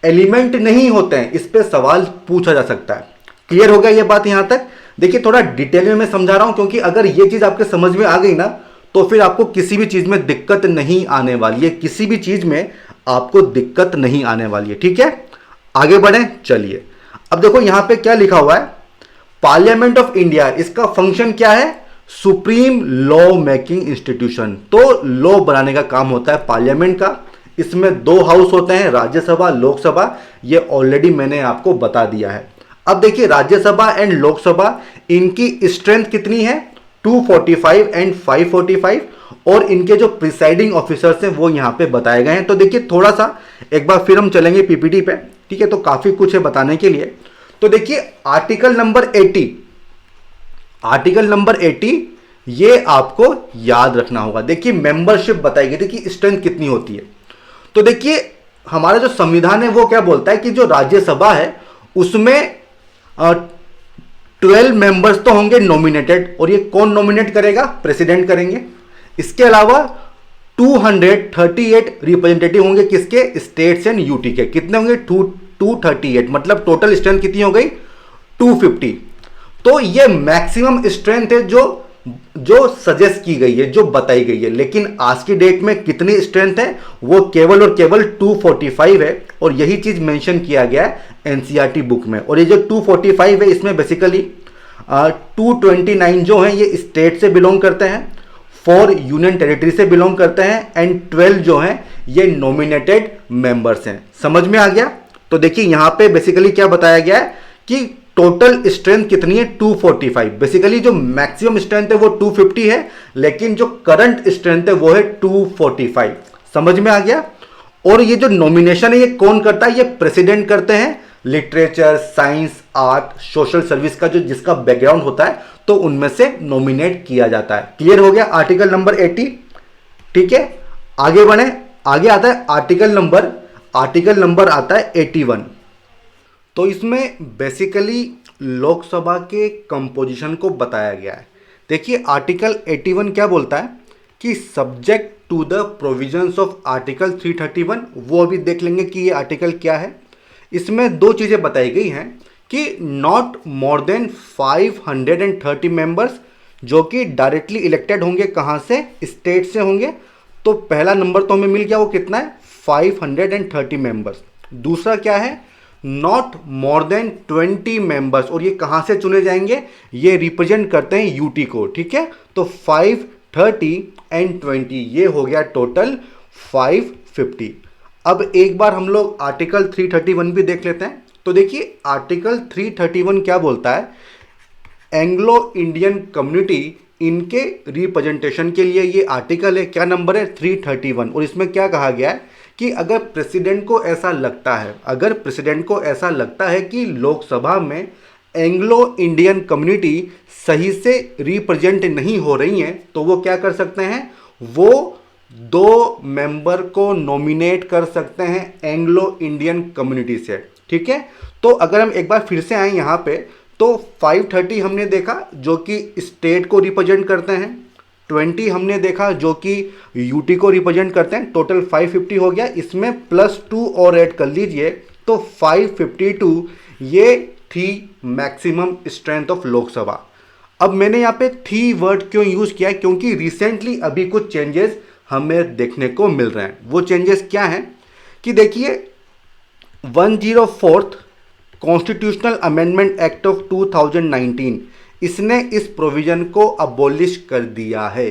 एलिमेंट नहीं होते हैं, इस पे सवाल पूछा जा सकता है। क्लियर हो गया ये बात यहां तक? देखिए थोड़ा डिटेल में मैं समझा रहा हूं, क्योंकि अगर ये चीज आपके समझ में आ गई ना, तो फिर आपको किसी भी चीज में दिक्कत नहीं आने वाली है, किसी भी चीज में आपको दिक्कत नहीं आने वाली है, ठीक है। आगे बढ़े, चलिए। अब देखो यहां पे क्या लिखा हुआ है, पार्लियामेंट ऑफ इंडिया, इसका फंक्शन क्या है? Supreme law making institution. तो लॉ बनाने का काम होता है पार्लियामेंट का। इसमें 2 हाउस होते हैं, राज्यसभा, लोकसभा, ये ऑलरेडी मैंने आपको बता दिया है। अब देखिए राज्यसभा एंड लोकसभा, इनकी स्ट्रेंथ कितनी है? 245 एंड 545, और इनके जो प्रिसाइडिंग ऑफिसर्स हैं वो यहां पे बताए गए हैं। तो देखिए थोड़ा सा एक बार फिर हम चलेंगे पीपीटी पे, ठीक है, तो काफी कुछ है बताने के लिए। तो देखिए आर्टिकल नंबर 80, आर्टिकल नंबर 80 ये आपको याद रखना होगा। देखिए मेंबरशिप बताई गई थी कि स्ट्रेंथ कितनी होती है। तो देखिए हमारा जो संविधान है वो क्या बोलता है कि जो राज्यसभा है उसमें 12 मेंबर्स तो होंगे नॉमिनेटेड, और ये कौन नॉमिनेट करेगा? प्रेसिडेंट करेंगे। इसके अलावा 238 रिप्रेजेंटेटिव होंगे, किसके? स्टेट्स एंड यूटी के। कितने होंगे? 238, मतलब टोटल स्ट्रेंथ कितनी हो गई? 250। तो ये मैक्सिमम स्ट्रेंथ है जो सजेस्ट की गई है, जो बताई गई है। लेकिन आज की डेट में कितनी स्ट्रेंथ है? वो केवल और केवल 245 है, और यही चीज मेंशन किया गया है एनसीईआरटी बुक में। और ये जो 245 है इसमें बेसिकली 229 जो है ये स्टेट से बिलोंग करते हैं, 4 यूनियन टेरिटरी से बिलोंग करते हैं एंड 12 जो हैं ये नॉमिनेटेड मेंबर्स हैं। समझ में आ गया? तो देखिए यहां पे बेसिकली क्या बताया गया है कि टोटल स्ट्रेंथ कितनी है 245। बेसिकली जो मैक्सिमम स्ट्रेंथ है वो 250 है, लेकिन जो करंट स्ट्रेंथ है वो है 245। समझ में आ गया? और ये जो नॉमिनेशन है ये कौन करता है? ये प्रेसिडेंट करते हैं। Literature, science, art, social service का जो जिसका बैकग्राउंड होता है तो उनमें से नॉमिनेट किया जाता है। क्लियर हो गया आर्टिकल नंबर 80? ठीक है, आगे बढ़े। आगे आता है आर्टिकल नंबर आता है 81। तो इसमें बेसिकली लोकसभा के कंपोजिशन को बताया गया है। देखिए आर्टिकल 81 क्या बोलता है कि subject to the provisions of article 331, वो अभी देख लेंगे कि ये आर्टिकल क्या है। इसमें दो चीज़ें बताई गई हैं कि नॉट मोर देन 530 मेंबर्स जो कि डायरेक्टली इलेक्टेड होंगे, कहाँ से? स्टेट से होंगे। तो पहला नंबर तो हमें मिल गया, वो कितना है? 530 मेंबर्स। दूसरा क्या है? नॉट मोर देन 20 मेंबर्स, और ये कहाँ से चुने जाएंगे? ये रिप्रेजेंट करते हैं यूटी को। ठीक है, तो 530 एंड 20 ये हो गया टोटल 550। अब एक बार हम लोग आर्टिकल 331 भी देख लेते हैं। तो देखिए आर्टिकल 331 क्या बोलता है? एंग्लो इंडियन कम्युनिटी, इनके रिप्रेजेंटेशन के लिए ये आर्टिकल है। क्या नंबर है? 331। और इसमें क्या कहा गया है कि अगर प्रेसिडेंट को ऐसा लगता है कि लोकसभा में एंग्लो इंडियन कम्युनिटी सही से रिप्रेजेंट नहीं हो रही हैं, तो वो क्या कर सकते हैं? वो 2 मेंबर को नॉमिनेट कर सकते हैं एंग्लो इंडियन कम्युनिटी से। ठीक है, तो अगर हम एक बार फिर से आए यहाँ पे, तो 530 हमने देखा जो कि स्टेट को रिप्रेजेंट करते हैं, 20 हमने देखा जो कि यूटी को रिप्रेजेंट करते हैं, टोटल 550 हो गया। इसमें +2 और ऐड कर लीजिए तो 552 ये थी मैक्सिमम स्ट्रेंथ ऑफ लोकसभा। अब मैंने यहाँ पे थी वर्ड क्यों यूज़ किया है? क्योंकि रिसेंटली अभी कुछ चेंजेस हमें देखने को मिल रहे हैं। वो चेंजेस क्या हैं कि देखिए 104th constitutional amendment act of 2019, इसने इस प्रोविजन को अबोलिश कर दिया है।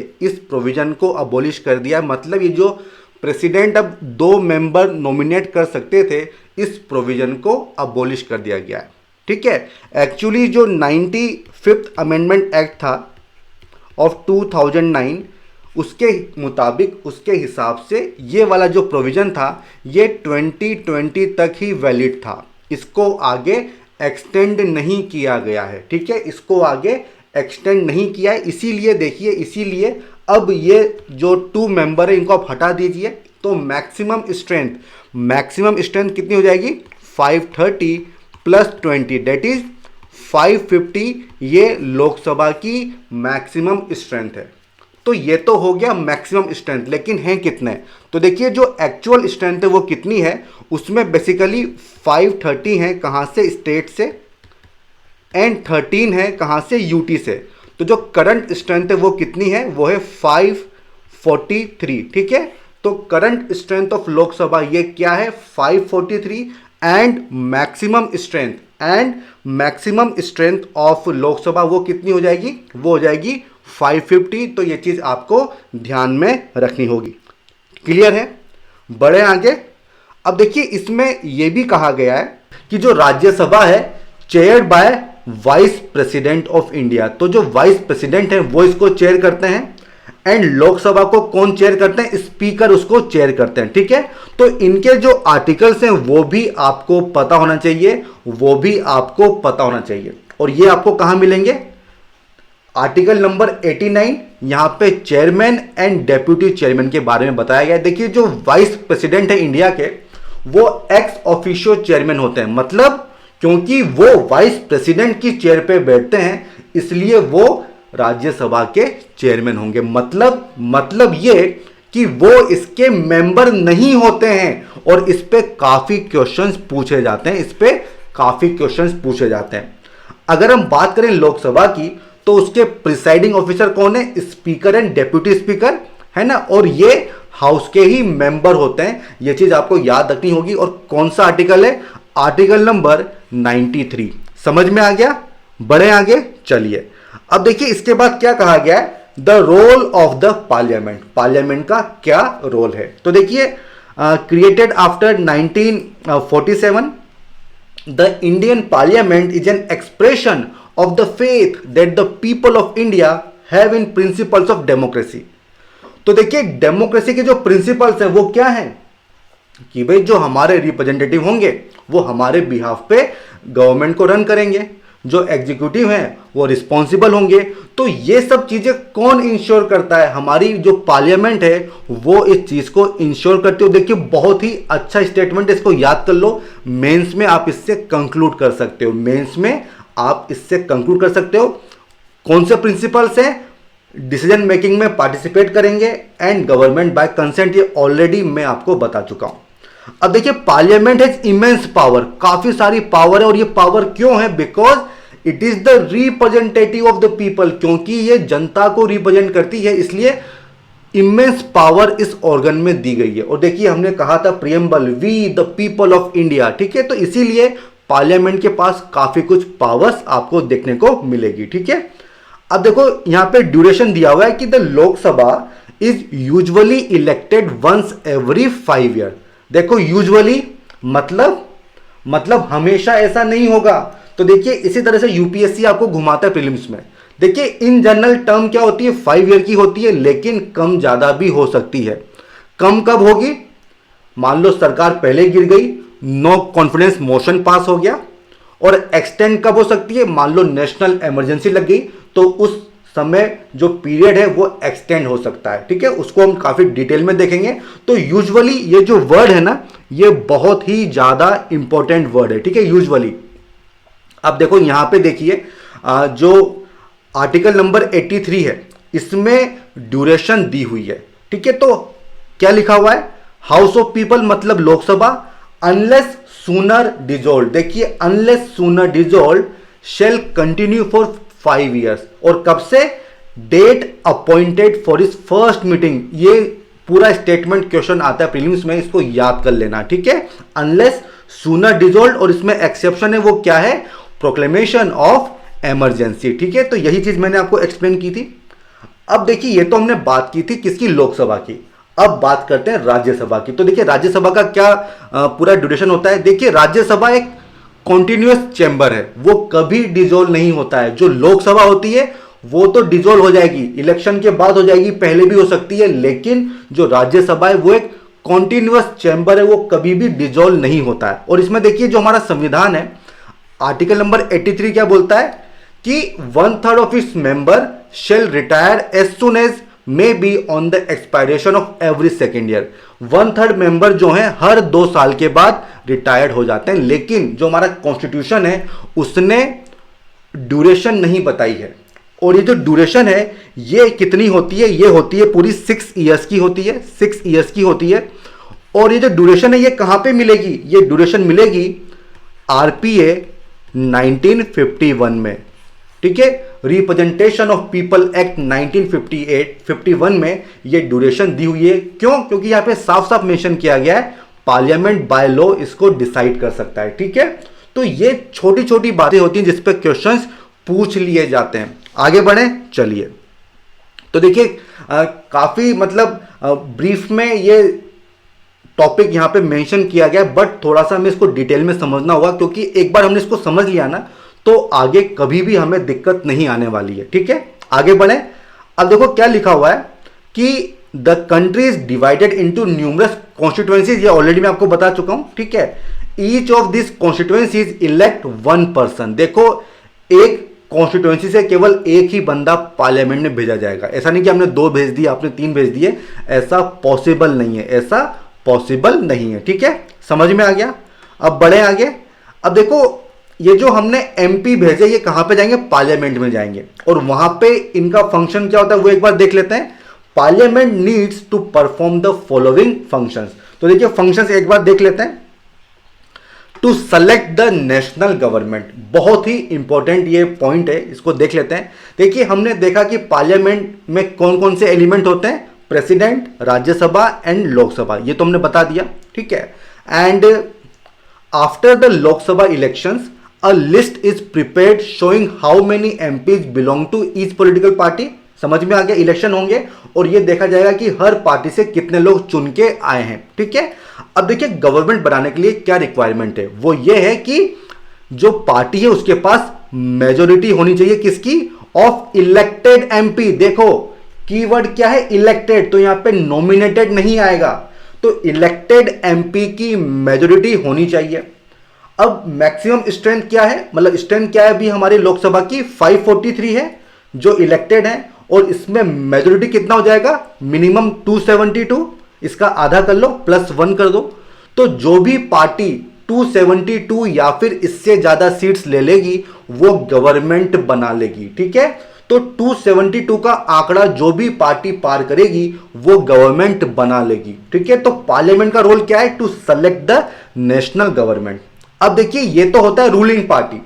मतलब ये जो प्रेसिडेंट अब 2 मेंबर नॉमिनेट कर सकते थे, इस प्रोविजन को अबोलिश कर दिया गया है। ठीक है, एक्चुअली जो 95th अमेंडमेंट एक्ट था ऑफ 2009, उसके मुताबिक, उसके हिसाब से ये वाला जो प्रोविज़न था ये 2020 तक ही वैलिड था। इसको आगे एक्सटेंड नहीं किया गया है। ठीक है, इसको आगे एक्सटेंड नहीं किया है। इसीलिए देखिए, इसीलिए अब ये जो 2 मेंबर है इनको आप हटा दीजिए, तो मैक्सिमम स्ट्रेंथ कितनी हो जाएगी? 530 + 20 दैट इज 550। ये लोकसभा की मैक्सिमम स्ट्रेंथ है। तो ये तो हो गया मैक्सिमम स्ट्रेंथ, लेकिन हैं कितने? तो देखिए जो एक्चुअल स्ट्रेंथ है वो कितनी है, उसमें बेसिकली 530 है कहाँ से? स्टेट से, एंड 13 है कहाँ से? यूटी से। तो जो करंट स्ट्रेंथ है वो कितनी है? वो है 543। ठीक है, तो करंट स्ट्रेंथ ऑफ लोकसभा ये क्या है? 543 and maximum strength of Lok Sabha वो कितनी हो जाएगी? वो हो जाएगी 550। तो ये चीज आपको ध्यान में रखनी होगी। क्लियर है? बढ़े आगे। अब देखिए इसमें यह भी कहा गया है कि जो राज्यसभा है chaired by vice president of India, तो जो वाइस प्रेसिडेंट है वो इसको चेयर करते हैं, एंड लोकसभा को कौन चेयर करते हैं? स्पीकर उसको चेयर करते हैं। ठीक है, तो इनके जो आर्टिकल्स हैं वो भी आपको पता होना चाहिए, और ये आपको कहां मिलेंगे? आर्टिकल नंबर 89, यहां पे चेयरमैन एंड डेप्यूटी चेयरमैन के बारे में बताया गया है। देखिए जो वाइस प्रेसिडेंट है इंडिया के, वो एक्स ऑफिशियो चेयरमैन होते हैं। मतलब क्योंकि वो वाइस प्रेसिडेंट की चेयर पे बैठते हैं, इसलिए वो राज्यसभा के चेयरमैन होंगे। मतलब ये कि वो इसके मेंबर नहीं होते हैं, और इस पे काफी क्वेश्चंस पूछे जाते हैं। अगर हम बात करें लोकसभा की, तो उसके प्रिसाइडिंग ऑफिसर कौन है? स्पीकर एंड डेप्यूटी स्पीकर, है ना, और ये हाउस के ही मेंबर होते हैं। ये चीज आपको याद रखनी होगी। और कौन सा आर्टिकल है? Article number 93। समझ में आ गया? बढ़े आगे, चलिए। अब देखिए इसके बाद क्या कहा गया है? The role of the parliament, parliament का क्या रोल है। तो देखिए, created after 1947, the Indian parliament is an expression of the faith that the people of India have in principles of democracy. तो देखिए, डेमोक्रेसी के जो प्रिंसिपल्स हैं वो क्या हैं कि भाई जो हमारे रिप्रेजेंटेटिव होंगे वो हमारे बिहाफ पे गवर्नमेंट को रन करेंगे, जो एग्जीक्यूटिव हैं वो रिस्पॉन्सिबल होंगे। तो ये सब चीजें कौन इंश्योर करता है, हमारी जो पार्लियामेंट है वो इस चीज को इंश्योर करती हो। देखिए, बहुत ही अच्छा स्टेटमेंट, इसको याद कर लो, मेंस में आप इससे कंक्लूड कर सकते हो, मेंस में आप इससे कंक्लूड कर सकते हो। कौन से प्रिंसिपल्स हैं, डिसीजन मेकिंग में पार्टिसिपेट करेंगे एंड गवर्नमेंट बाय कंसेंट, ये ऑलरेडी मैं आपको बता चुका हूं। अब देखिए, पार्लियामेंट हैज इमेंस पावर, काफी सारी पावर है, और ये पावर क्यों है, because it is the representative of the people, क्योंकि ये जनता को रिप्रेजेंट करती है, इसलिए इमेंस पावर इस ऑर्गन में दी गई है। और देखिए, हमने कहा था preamble, we the people of India, ठीक है, तो इसीलिए पार्लियामेंट के पास काफी कुछ पावर्स आपको देखने को मिलेगी, ठीक है। अब देखो, यहां पे ड्यूरेशन दिया हुआ है कि the Lok Sabha is usually elected once every 5 year. देखो, यूजुअली मतलब हमेशा ऐसा नहीं होगा। तो देखिए, इसी तरह से यूपीएससी आपको घुमाता है प्रीलिम्स में। देखिए, इन जनरल टर्म क्या होती है, 5 ईयर की होती है, लेकिन कम ज्यादा भी हो सकती है। कम कब होगी, मान लो सरकार पहले गिर गई, नो कॉन्फिडेंस मोशन पास हो गया। और एक्सटेंड कब हो सकती है, मान लो नेशनल इमरजेंसी लग गई, तो उस समय जो पीरियड है वो एक्सटेंड हो सकता है, ठीक है, उसको हम काफी डिटेल में देखेंगे। तो यूजुअली ये जो वर्ड है ना, ये बहुत ही ज्यादा इंपॉर्टेंट वर्ड है, ठीक है, यूजुअली। अब देखो, यहां पे देखिए, जो आर्टिकल नंबर 83 है, इसमें ड्यूरेशन दी हुई है, ठीक है। तो क्या लिखा हुआ है, हाउस ऑफ पीपल मतलब लोकसभा, अनलेस सूनर डिजोल्व। देखिए, unless sooner dissolve shall continue for 5 years. और कब से, date appointed for its first meeting. ये पूरा स्टेटमेंट क्वेश्चन आता है प्रीलिम्स में, इसको याद कर लेना, ठीक है। अनलेस सूनर डिजोल्व, और इसमें एक्सेप्शन है, वो क्या है, प्रोक्लेमेशन ऑफ इमरजेंसी, ठीक है। तो यही चीज मैंने आपको एक्सप्लेन की थी। अब देखिए, ये तो हमने बात की थी किसकी, लोकसभा की। अब बात करते हैं राज्यसभा की। तो देखिए, राज्यसभा का क्या पूरा ड्यूरेशन होता है। देखिए, राज्यसभा एक कॉन्टिन्यूअस चैम्बर है, वो कभी डिजोल्व नहीं होता है। जो लोकसभा होती है वो तो डिजोल्व हो जाएगी, इलेक्शन के बाद हो जाएगी, पहले भी हो सकती है, लेकिन जो राज्यसभा है वो एक कॉन्टिन्यूअस चैम्बर है, वो कभी भी डिजोल्व नहीं होता है। और इसमें देखिए, जो हमारा संविधान है, आर्टिकल नंबर 83 क्या बोलता है कि 1/3 of its member shall retire as soon as may be on the expiration of every second year. 1/3 member जो हैं हर 2 साल के बाद रिटायर्ड हो जाते हैं, लेकिन जो हमारा कॉन्स्टिट्यूशन है उसने ड्यूरेशन नहीं बताई है। और ये जो ड्यूरेशन है ये कितनी होती है, ये होती है पूरी 6 ईयर्स की होती है, 6 ईयर्स की होती है। और ये जो ड्यूरेशन है ये कहां पे मिलेगी, ये ड्यूरेशन मिलेगी आरपीए 1951 में, ठीक है। रिप्रेजेंटेशन ऑफ पीपल एक्ट 1951 में ये ड्यूरेशन दी हुई है। क्यों, क्योंकि यहां पे साफ साफ मेंशन किया गया है पार्लियामेंट बाय लॉ इसको डिसाइड कर सकता है, ठीक है। तो ये छोटी छोटी बातें होती हैं जिस पे क्वेश्चंस पूछ लिए जाते हैं। आगे बढ़े, चलिए। तो देखिए, काफी मतलब ब्रीफ में ये टॉपिक यहां पे मेंशन किया गया, बट थोड़ा सा हमें इसको डिटेल में समझना होगा, क्योंकि एक बार हमने इसको समझ लिया ना तो आगे कभी भी हमें दिक्कत नहीं आने वाली है, ठीक है। आगे बढ़े। अब देखो क्या लिखा हुआ है कि the country is divided into numerous constituencies, ये ऑलरेडी मैं आपको बता चुका हूं, ठीक है। Each of this constituencies elect 1 person. देखो, एक कॉन्स्टिट्यूएंसी से केवल एक ही बंदा पार्लियामेंट में भेजा जाएगा। ऐसा नहीं कि हमने 2 भेज दिए, आपने 3 भेज दिए, ऐसा पॉसिबल नहीं है, ऐसा पॉसिबल नहीं है, ठीक है। समझ में आ गया। अब बढ़े आगे। अब देखो, ये जो हमने एमपी भेजे ये कहां पे जाएंगे, पार्लियामेंट में जाएंगे, और वहां पे इनका फंक्शन क्या होता है वो एक बार देख लेते हैं। Parliament needs to perform the following functions. तो देखिए, फंक्शंस एक बार देख लेते हैं। To select the national government, बहुत ही इंपॉर्टेंट ये पॉइंट है, इसको देख लेते हैं। देखिए, हमने देखा कि पार्लियामेंट में कौन कौन से एलिमेंट होते हैं, प्रेसिडेंट, राज्यसभा एंड लोकसभा, ये तो हमने बता दिया, ठीक है। And after the Lok Sabha elections a list is prepared showing how many MPs belong to each political party, समझ में आ गया? इलेक्शन होंगे और ये देखा जाएगा कि हर पार्टी से कितने लोग चुन के आए हैं, ठीक है। अब देखिए गवर्नमेंट बनाने के लिए क्या रिक्वायरमेंट है, वो ये है कि जो पार्टी है उसके पास मेजोरिटी होनी चाहिए, किसकी? Of elected MP. देखो कीवर्ड क्या है? इलेक्टेड, तो यहां पे नॉमिनेटेड नहीं आएगा, तो इलेक्टेड एमपी की मेजोरिटी होनी चाहिए। अब मैक्सिमम स्ट्रेंथ क्या है, मतलब स्ट्रेंथ क्या है अभी हमारी लोकसभा की? 543 है जो इलेक्टेड है, और इसमें मेजोरिटी कितना हो जाएगा? मिनिमम 272, इसका आधा कर लो +1 कर दो। तो जो भी पार्टी 272 या फिर इससे ज्यादा सीट्स ले लेगी वो गवर्नमेंट बना लेगी, ठीक है। तो 272 का आंकड़ा जो भी पार्टी पार करेगी वो गवर्नमेंट बना लेगी, ठीक है। तो पार्लियामेंट का रोल क्या है? To select the national government. अब देखिए ये तो होता है रूलिंग पार्टी,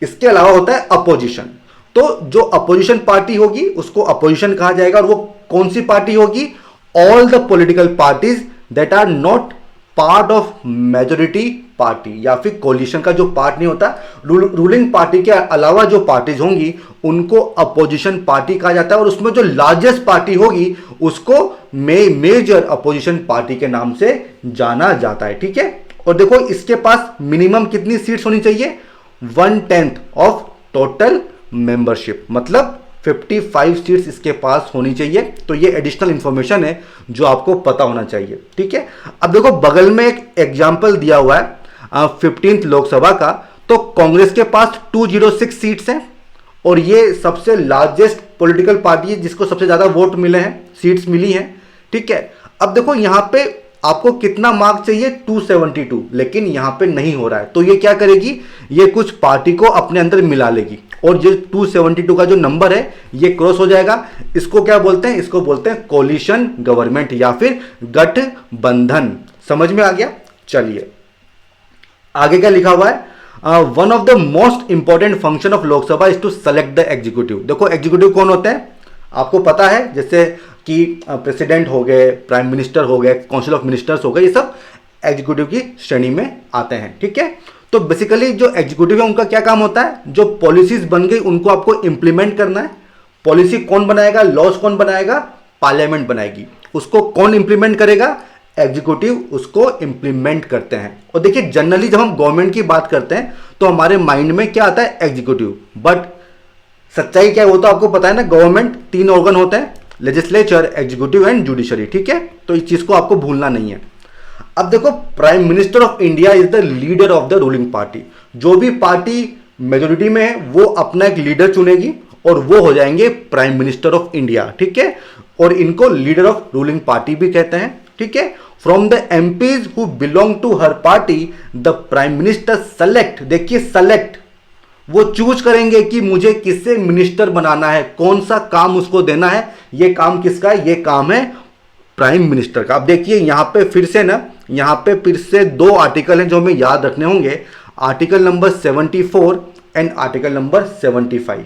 इसके अलावा होता है अपोजिशन। तो जो अपोजिशन पार्टी होगी उसको अपोजिशन कहा जाएगा, और वो कौन सी पार्टी होगी? All the political parties that are not part of majority party, या फिर कोलिशन का जो पार्ट नहीं होता, रूलिंग पार्टी के अलावा जो पार्टीज होंगी उनको अपोजिशन पार्टी कहा जाता है, और उसमें जो लार्जेस्ट पार्टी होगी उसको मेजर अपोजिशन पार्टी के नाम से जाना जाता है, ठीक है। और देखो इसके पास मिनिमम कितनी सीट्स होनी चाहिए? 1/10 ऑफ टोटल मेंबरशिप, मतलब 55 सीट्स इसके पास होनी चाहिए। तो ये एडिशनल इंफॉर्मेशन है जो आपको पता होना चाहिए, ठीक है। अब देखो बगल में एक एग्जांपल दिया हुआ है 15th लोकसभा का, तो कांग्रेस के पास 206 सीट्स हैं, और ये सबसे लार्जेस्ट पॉलिटिकल पार्टी है जिसको सबसे ज्यादा वोट मिले हैं, सीट्स मिली हैं, ठीक है। अब देखो यहां पे आपको कितना मार्क चाहिए? 272, लेकिन यहां पे नहीं हो रहा है, तो ये क्या करेगी? ये कुछ पार्टी को अपने अंदर मिला लेगी, और जो 272 का जो नंबर है ये क्रॉस हो जाएगा। इसको क्या बोलते हैं? इसको बोलते हैं कोलिशन गवर्नमेंट या फिर गठबंधन। समझ में आ गया? चलिए आगे क्या लिखा हुआ है? One of the most important function of Lok Sabha is to select the executive. देखो एग्जीक्यूटिव कौन होते हैं आपको पता है, जैसे कि प्रेसिडेंट हो गए, प्राइम मिनिस्टर हो गए, काउंसिल ऑफ मिनिस्टर्स हो गए, ये सब एग्जीक्यूटिव की श्रेणी में आते हैं, ठीक है। तो बेसिकली जो एग्जीक्यूटिव है उनका क्या काम होता है? जो पॉलिसीज बन गई उनको आपको इंप्लीमेंट करना है। पॉलिसी कौन बनाएगा? लॉज कौन बनाएगा? पार्लियामेंट बनाएगी। उसको कौन इंप्लीमेंट करेगा? एग्जीक्यूटिव उसको इंप्लीमेंट करते हैं। और देखिए जनरली जब हम गवर्नमेंट की बात करते हैं तो हमारे माइंड में क्या आता है? एग्जीक्यूटिव। बट सच्चाई क्या है वो तो आपको पता है ना, गवर्नमेंट 3 ऑर्गन होते हैं, लेजिस्लेचर, एग्जीक्यूटिव एंड जुडिशरी, ठीक है। तो इस चीज को आपको भूलना नहीं है। अब देखो prime minister of India is the leader of the ruling party. जो भी पार्टी मेजोरिटी में है वो अपना एक लीडर चुनेगी और वो हो जाएंगे प्राइम मिनिस्टर ऑफ इंडिया, ठीक है। और इनको लीडर ऑफ रूलिंग पार्टी भी कहते हैं, ठीक है। From the MPs who belong to her party the prime minister select, देखिए सेलेक्ट, वो चूज करेंगे कि मुझे किससे मिनिस्टर बनाना है, कौन सा काम उसको देना है। ये काम किसका है? ये काम है प्राइम मिनिस्टर का। अब देखिए यहां पे फिर से ना, यहां पे फिर से 2 आर्टिकल हैं जो हमें याद रखने होंगे, article number 74 and article number 75।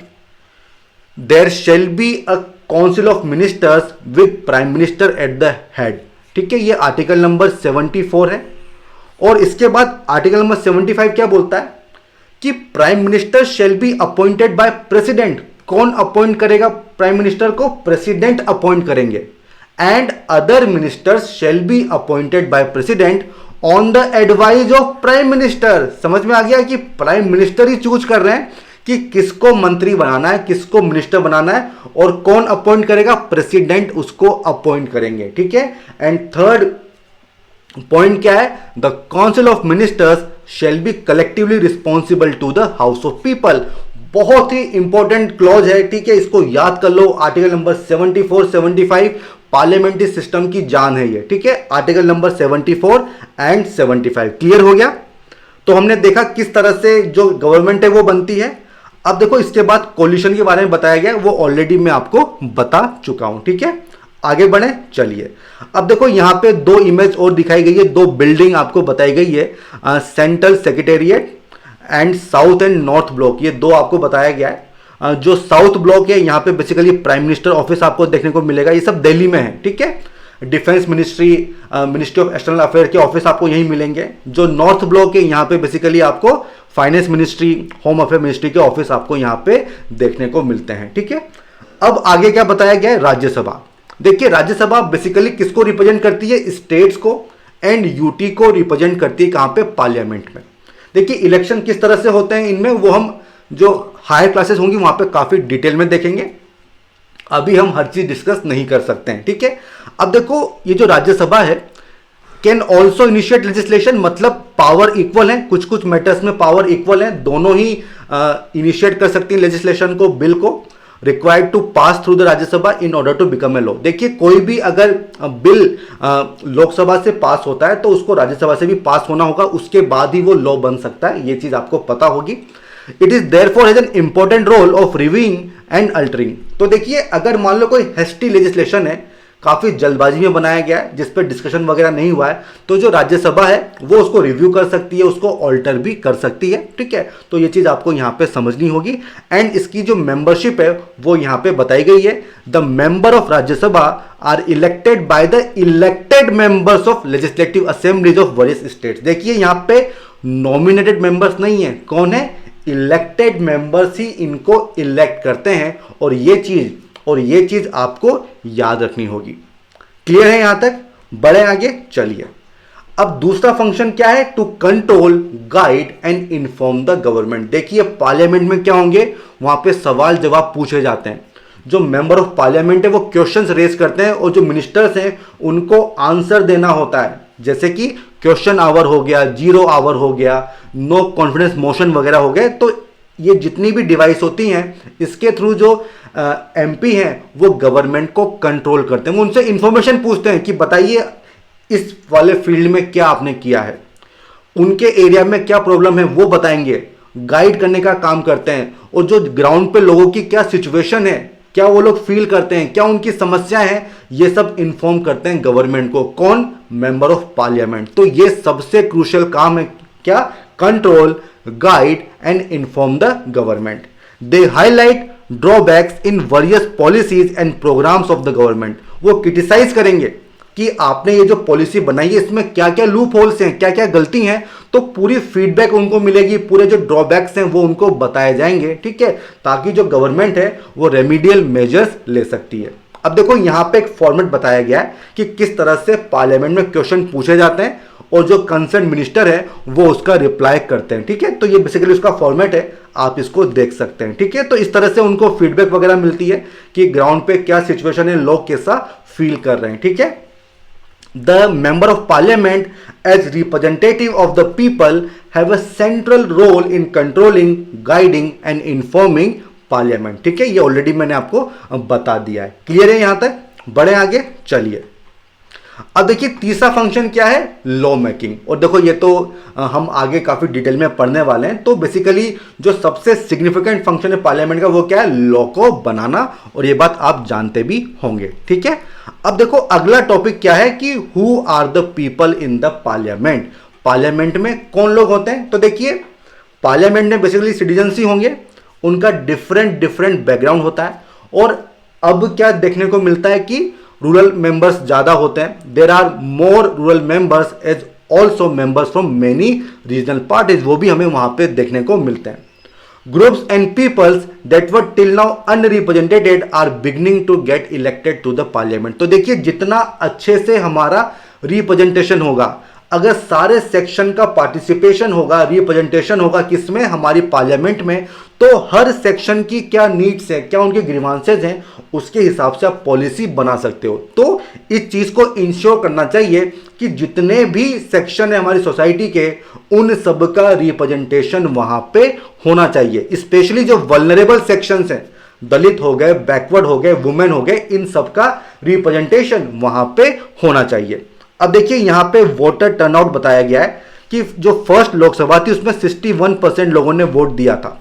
There shall be a council of ministers with prime minister at the head, ठीक है। ये आर्टिकल नंबर 74 है। और इसके बाद आर्टिकल नंबर 75 क्या बोलता है कि prime minister shall be appointed by president. कौन अपॉइंट करेगा प्राइम मिनिस्टर को? प्रेसिडेंट अपॉइंट करेंगे। And other ministers shall be appointed by president on the advice of prime minister. समझ में आ गया कि प्राइम मिनिस्टर ही चूज कर रहे हैं कि किसको मंत्री बनाना है, किसको मिनिस्टर बनाना है, और कौन अपॉइंट करेगा? प्रेसिडेंट उसको अपॉइंट करेंगे, ठीक है। एंड थर्ड पॉइंट क्या है? The council of ministers shall be collectively responsible to the house of people. बहुत ही इंपॉर्टेंट क्लॉज है, ठीक है, इसको याद कर लो। आर्टिकल नंबर 74, 75 पार्लियामेंट्री सिस्टम की जान है ये, ठीक है। आर्टिकल नंबर 74 एंड 75 क्लियर हो गया। तो हमने देखा किस तरह से जो गवर्नमेंट है वो बनती है। अब देखो इसके बाद कोलिशन के बारे में बताया गया, वो ऑलरेडी मैं आपको बता चुका हूं, ठीक है। आगे बढ़े चलिए। अब देखो यहां पे 2 इमेज और दिखाई गई है, 2 बिल्डिंग आपको बताई गई है, central secretariat and south and north block, ये 2 आपको बताया गया है। जो साउथ ब्लॉक है यहाँ पे बेसिकली प्राइम मिनिस्टर ऑफिस आपको देखने को मिलेगा, ये सब दिल्ली में है, ठीक है। Defence ministry, ministry of external affair के ऑफिस आपको यहीं मिलेंगे। जो नॉर्थ ब्लॉक है यहाँ पे बेसिकली आपको finance ministry, home affair ministry के ऑफिस आपको यहाँ पे देखने को मिलते हैं, ठीक है। अब आगे क्या बताया गया है, राज्यसभा। देखिए राज्यसभा बेसिकली किसको रिप्रेजेंट करती है, स्टेट्स को, एंड यूटी को रिप्रेजेंट करती है कहां पे, पार्लियामेंट में। देखिए इलेक्शन किस तरह से होते हैं इनमें, वो हम जो हायर क्लासेस होंगी वहां पे काफी डिटेल में देखेंगे, अभी हम हर चीज डिस्कस नहीं कर सकते हैं, ठीक है। अब देखो ये जो राज्यसभा है कैन ऑल्सो इनिशिएट लेजिस्लेशन, मतलब पावर इक्वल है, कुछ कुछ मैटर्स में पावर इक्वल है, दोनों ही इनिशिएट कर सकती है लेजिस्लेशन को, बिल को, required to pass through the Rajya Sabha in order to become a law. देखिए कोई भी अगर बिल लोकसभा से पास होता है तो उसको राज्यसभा से भी पास होना होगा, उसके बाद ही वो लॉ बन सकता है, ये चीज आपको पता होगी। It is therefore has an important role of reviewing and altering. तो देखिए अगर मान लो कोई हेस्टी लेजिस्लेशन है, काफी जल्दबाजी में बनाया गया है, जिस पर डिस्कशन वगैरह नहीं हुआ है, तो जो राज्यसभा है वो उसको रिव्यू कर सकती है, उसको ऑल्टर भी कर सकती है, ठीक है। तो ये चीज आपको यहां पे समझनी होगी। एंड इसकी जो मेंबरशिप है वो यहां पे बताई गई है, the member of Rajya Sabha are elected by the elected members of legislative assemblies of various states. देखिए यहां पे नॉमिनेटेड मेंबर्स नहीं है, कौन है, इलेक्टेड मेंबर्स ही इनको इलेक्ट करते हैं, और ये चीज आपको याद रखनी होगी। क्लियर है यहां तक, बढ़े आगे चलिए। अब दूसरा फंक्शन क्या है, to control, guide and inform the government. देखिए पार्लियामेंट में क्या होंगे, वहां पे सवाल जवाब पूछे जाते हैं, जो मेंबर ऑफ पार्लियामेंट है वो क्वेश्चंस रेज करते हैं, और जो मिनिस्टर्स हैं उनको आंसर देना होता है, जैसे कि क्वेश्चन आवर हो गया, जीरो आवर हो गया, नो कॉन्फिडेंस मोशन वगैरह हो गए। तो ये जितनी भी डिवाइस होती हैं इसके थ्रू जो एमपी हैं वो गवर्नमेंट को कंट्रोल करते हैं, वो उनसे इंफॉर्मेशन पूछते हैं कि बताइए इस वाले फील्ड में क्या आपने किया है, उनके एरिया में क्या प्रॉब्लम है वो बताएंगे, गाइड करने का काम करते हैं, और जो ग्राउंड पे लोगों की क्या सिचुएशन है, क्या वो लोग फील करते हैं, क्या उनकी समस्याएं हैं, ये सब इन्फॉर्म करते हैं गवर्नमेंट को, कौन, मेंबर ऑफ पार्लियामेंट। तो ये सबसे क्रूशियल काम है, क्या, control, guide and inform the government. They highlight drawbacks in various policies and programmes of the government. वो क्रिटिसाइज करेंगे कि आपने ये जो पॉलिसी बनाई है इसमें क्या क्या लूप होल्स हैं, क्या क्या गलती हैं, तो पूरी फीडबैक उनको मिलेगी, पूरे जो ड्रॉबैक्स हैं वो उनको बताए जाएंगे, ठीक है, ताकि जो गवर्नमेंट है वो रेमिडियल मेजर्स ले सकती है। अब देखो यहां पे एक फॉर्मेट बताया गया है कि किस तरह से पार्लियामेंट में क्वेश्चन पूछे जाते हैं और जो कंसर्न मिनिस्टर है वो उसका रिप्लाई करते हैं, ठीक है। तो ये बेसिकली उसका फॉर्मेट है, आप इसको देख सकते हैं, ठीक है। तो इस तरह से उनको फीडबैक वगैरह मिलती है कि ग्राउंड पे क्या सिचुएशन है, लोग कैसा फील कर रहे हैं, ठीक है। The member of parliament as representative of the people have a central role in controlling, guiding and informing parliament, ठीक है। ये ऑलरेडी मैंने आपको बता दिया है, क्लियर है यहां तक, बढ़े आगे चलिए। अब देखिए तीसरा फंक्शन क्या है, लॉ मेकिंग। और देखो ये तो हम आगे काफी डिटेल में पढ़ने वाले हैं। तो बेसिकली जो सबसे सिग्निफिकेंट फंक्शन है पार्लियामेंट का वो क्या है, लॉ को बनाना, और ये बात आप जानते भी होंगे, ठीक है। अब देखो अगला टॉपिक क्या है कि who are the people in the parliament. Parliament में कौन लोग होते हैं, तो देखिए पार्लियामेंट में बेसिकली सिटीजन्स ही होंगे, उनका डिफरेंट बैकग्राउंड होता है। और अब क्या देखने को मिलता है कि रूरल मेंबर्स ज्यादा होते हैं, there are more rural members as also members from many regional parties, वो भी हमें वहां पे देखने को मिलते हैं। Groups and peoples that were till now unrepresented are beginning to get elected to the parliament. तो देखिए जितना अच्छे से हमारा रिप्रेजेंटेशन होगा, अगर सारे सेक्शन का पार्टिसिपेशन होगा, रिप्रेजेंटेशन होगा किसमें, हमारी पार्लियामेंट में, तो हर सेक्शन की क्या नीड्स है, क्या उनके ग्रीवांसेज हैं, उसके हिसाब से आप पॉलिसी बना सकते हो। तो इस चीज को इंश्योर करना चाहिए कि जितने भी सेक्शन है हमारी सोसाइटी के, उन सब का रिप्रेजेंटेशन वहां पे होना चाहिए। स्पेशली जो वल्नरेबल सेक्शंस हैं, दलित हो गए, बैकवर्ड हो गए, वुमेन हो गए, इन सब का रिप्रेजेंटेशन वहां पे होना चाहिए। अब देखिए यहां पे वोटर टर्नआउट बताया गया है कि जो फर्स्ट लोकसभा थी उसमें 61% लोगों ने वोट दिया था,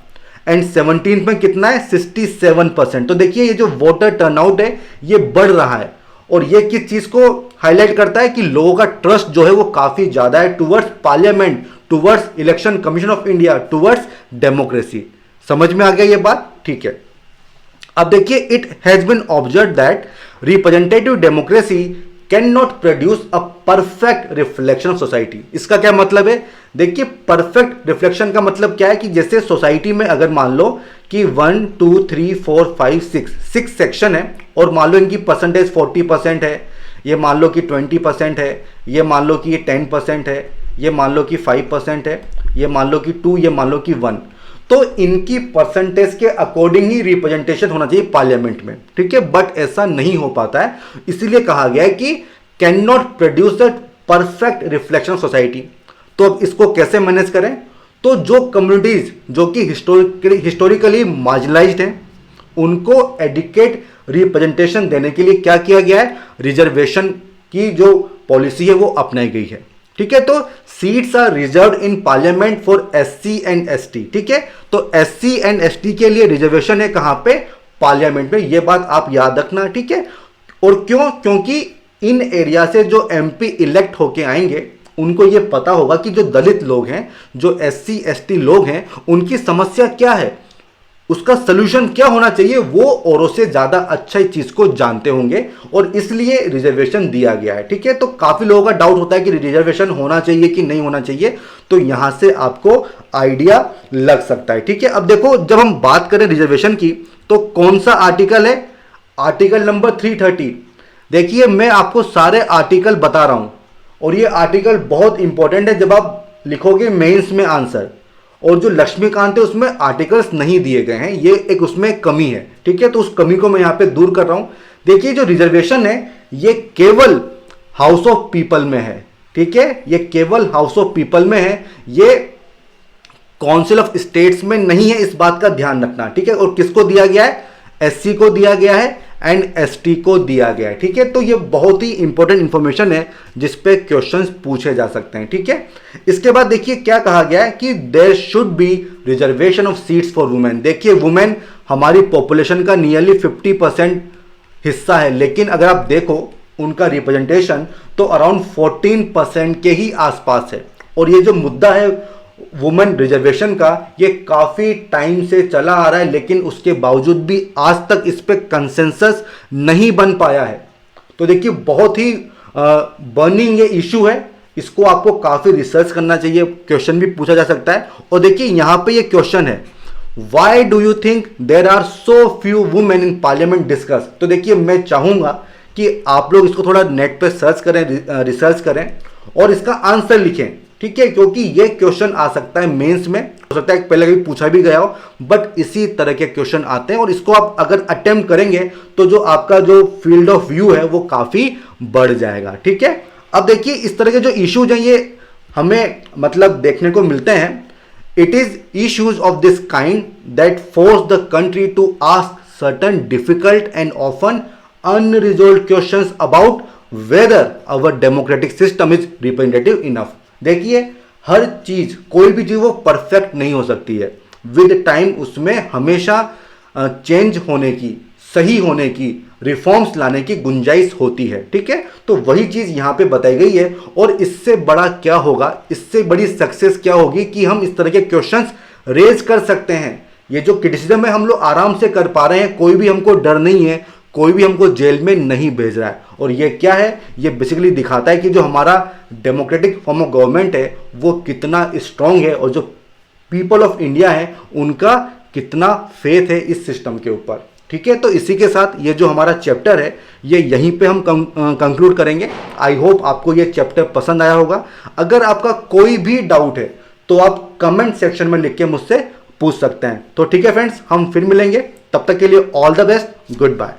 एंड 17 में कितना है, 67%। तो देखिए ये जो वोटर टर्नआउट है ये बढ़ रहा है, और ये किस चीज को हाईलाइट करता है कि लोगों का ट्रस्ट जो है वो काफी ज्यादा है towards parliament, towards election commission of India, towards democracy. समझ में आ गया ये बात, ठीक है। अब देखिए it has been observe that representative democracy can not produce a perfect reflection of society. इसका क्या मतलब है? देखिए परफेक्ट रिफ्लेक्शन का मतलब क्या है कि जैसे सोसाइटी में अगर मान लो कि 1 2 3 4 5 6 सेक्शन है और मान लो इनकी परसेंटेज 40% है, ये मान लो कि 20% है, ये मान लो कि ये 10% है, ये मान लो कि 5% है, ये मान लो कि 2, ये मान लो कि 1, तो इनकी परसेंटेज के अकॉर्डिंग ही रिप्रेजेंटेशन होना चाहिए पार्लियामेंट में, ठीक है। बट ऐसा नहीं हो पाता है, इसीलिए कहा गया है कि can not produce a perfect reflection of society. तो अब इसको कैसे मैनेज करें? तो जो कम्युनिटीज जो कि हिस्टोरिकली मार्जिनलाइज्ड हैं उनको एडिक्वेट रिप्रेजेंटेशन देने के लिए क्या किया गया है? रिजर्वेशन की जो पॉलिसी है वो अपनाई गई है, ठीक है। तो seats are reserved in parliament for SC and ST, ठीक है। तो एससी एंड एसटी के लिए रिजर्वेशन है कहां पे? पार्लियामेंट में। ये बात आप याद रखना, ठीक है। और क्यों? क्योंकि इन एरिया से जो एमपी इलेक्ट होके आएंगे उनको ये पता होगा कि जो दलित लोग हैं, जो एससी एसटी लोग हैं, उनकी समस्या क्या है, उसका सलूशन क्या होना चाहिए, वो औरों से ज्यादा अच्छा इस चीज को जानते होंगे और इसलिए रिजर्वेशन दिया गया है, ठीक है। तो काफी लोगों का डाउट होता है कि रिजर्वेशन होना चाहिए कि नहीं होना चाहिए, तो यहां से आपको आइडिया लग सकता है, ठीक है। अब देखो जब हम बात करें रिजर्वेशन की तो कौन सा आर्टिकल है? Article number 330। देखिए मैं आपको सारे आर्टिकल बता रहा हूं और ये आर्टिकल बहुत इंपॉर्टेंट है जब आप लिखोगे मेंस में आंसर। और जो लक्ष्मीकांत है उसमें आर्टिकल्स नहीं दिए गए हैं, ये एक उसमें कमी है, ठीक है। तो उस कमी को मैं यहां पे दूर कर रहा हूं। देखिए जो रिजर्वेशन है ये केवल हाउस ऑफ पीपल में है, ठीक है, ये केवल हाउस ऑफ पीपल में है, ये काउंसिल ऑफ स्टेट्स में नहीं है, इस बात का ध्यान रखना, ठीक है। और किसको दिया गया है? एससी को दिया गया है एंड एसटी को दिया गया है, ठीक है। तो ये बहुत ही इंपॉर्टेंट इंफॉर्मेशन है जिस पे क्वेश्चंस पूछे जा सकते हैं, ठीक है। इसके बाद देखिए क्या कहा गया है कि there should be reservation of seats for women. देखिए वुमेन हमारी पॉपुलेशन का नियरली 50% हिस्सा है, लेकिन अगर आप देखो उनका रिप्रेजेंटेशन तो अराउंड 14% के ही आसपास है। और ये जो मुद्दा है वुमेन रिजर्वेशन का, ये काफी टाइम से चला आ रहा है, लेकिन उसके बावजूद भी आज तक इस पे कंसेंसस नहीं बन पाया है। तो देखिए बहुत ही बर्निंग ये इशू है, इसको आपको काफी रिसर्च करना चाहिए, क्वेश्चन भी पूछा जा सकता है। और देखिए यहां पे ये क्वेश्चन है, why do you think there are so few women in parliament discuss. तो देखिए मैं चाहूंगा कि आप लोग इसको थोड़ा नेट पे सर्च करें, रिसर्च करें और इसका आंसर लिखें, ठीक है, क्योंकि ये क्वेश्चन आ सकता है मेंस में, हो सकता है पहले कभी पूछा भी गया हो, बट इसी तरह के क्वेश्चन आते हैं और इसको आप अगर अटेम्प्ट करेंगे तो जो आपका जो फील्ड ऑफ व्यू है वो काफी बढ़ जाएगा, ठीक है। अब देखिए इस तरह के जो इश्यूज हैं ये हमें मतलब देखने को मिलते हैं। It is issues of this kind that force the country to ask certain difficult and often unresolved questions about whether our democratic system is representative enough. देखिए हर चीज, कोई भी चीज वो परफेक्ट नहीं हो सकती है, विद टाइम उसमें हमेशा चेंज होने की, सही होने की, रिफॉर्म्स लाने की गुंजाइश होती है, ठीक है। तो वही चीज यहां पे बताई गई है और इससे बड़ा क्या होगा, इससे बड़ी सक्सेस क्या होगी कि हम इस तरह के क्वेश्चंस रेज कर सकते हैं। ये जो क्रिटिसिज्म है हम लोग आराम से कर पा रहे हैं, कोई भी हमको डर नहीं है, कोई भी हमको जेल में नहीं भेज रहा है। और ये क्या है? ये बेसिकली दिखाता है कि जो हमारा डेमोक्रेटिक फॉर्म ऑफ गवर्नमेंट है वो कितना स्ट्रांग है और जो पीपल ऑफ इंडिया है उनका कितना फेथ है इस सिस्टम के ऊपर, ठीक है। तो इसी के साथ ये जो हमारा चैप्टर है ये यहीं पे हम कंक्लूड करेंगे। आई होप आपको ये चैप्टर पसंद आया होगा। अगर आपका कोई भी डाउट है तो आप कमेंट सेक्शन में लिख के मुझसे पूछ सकते हैं। तो ठीक है फ्रेंड्स, हम फिर मिलेंगे, तब तक के लिए all the best, good bye.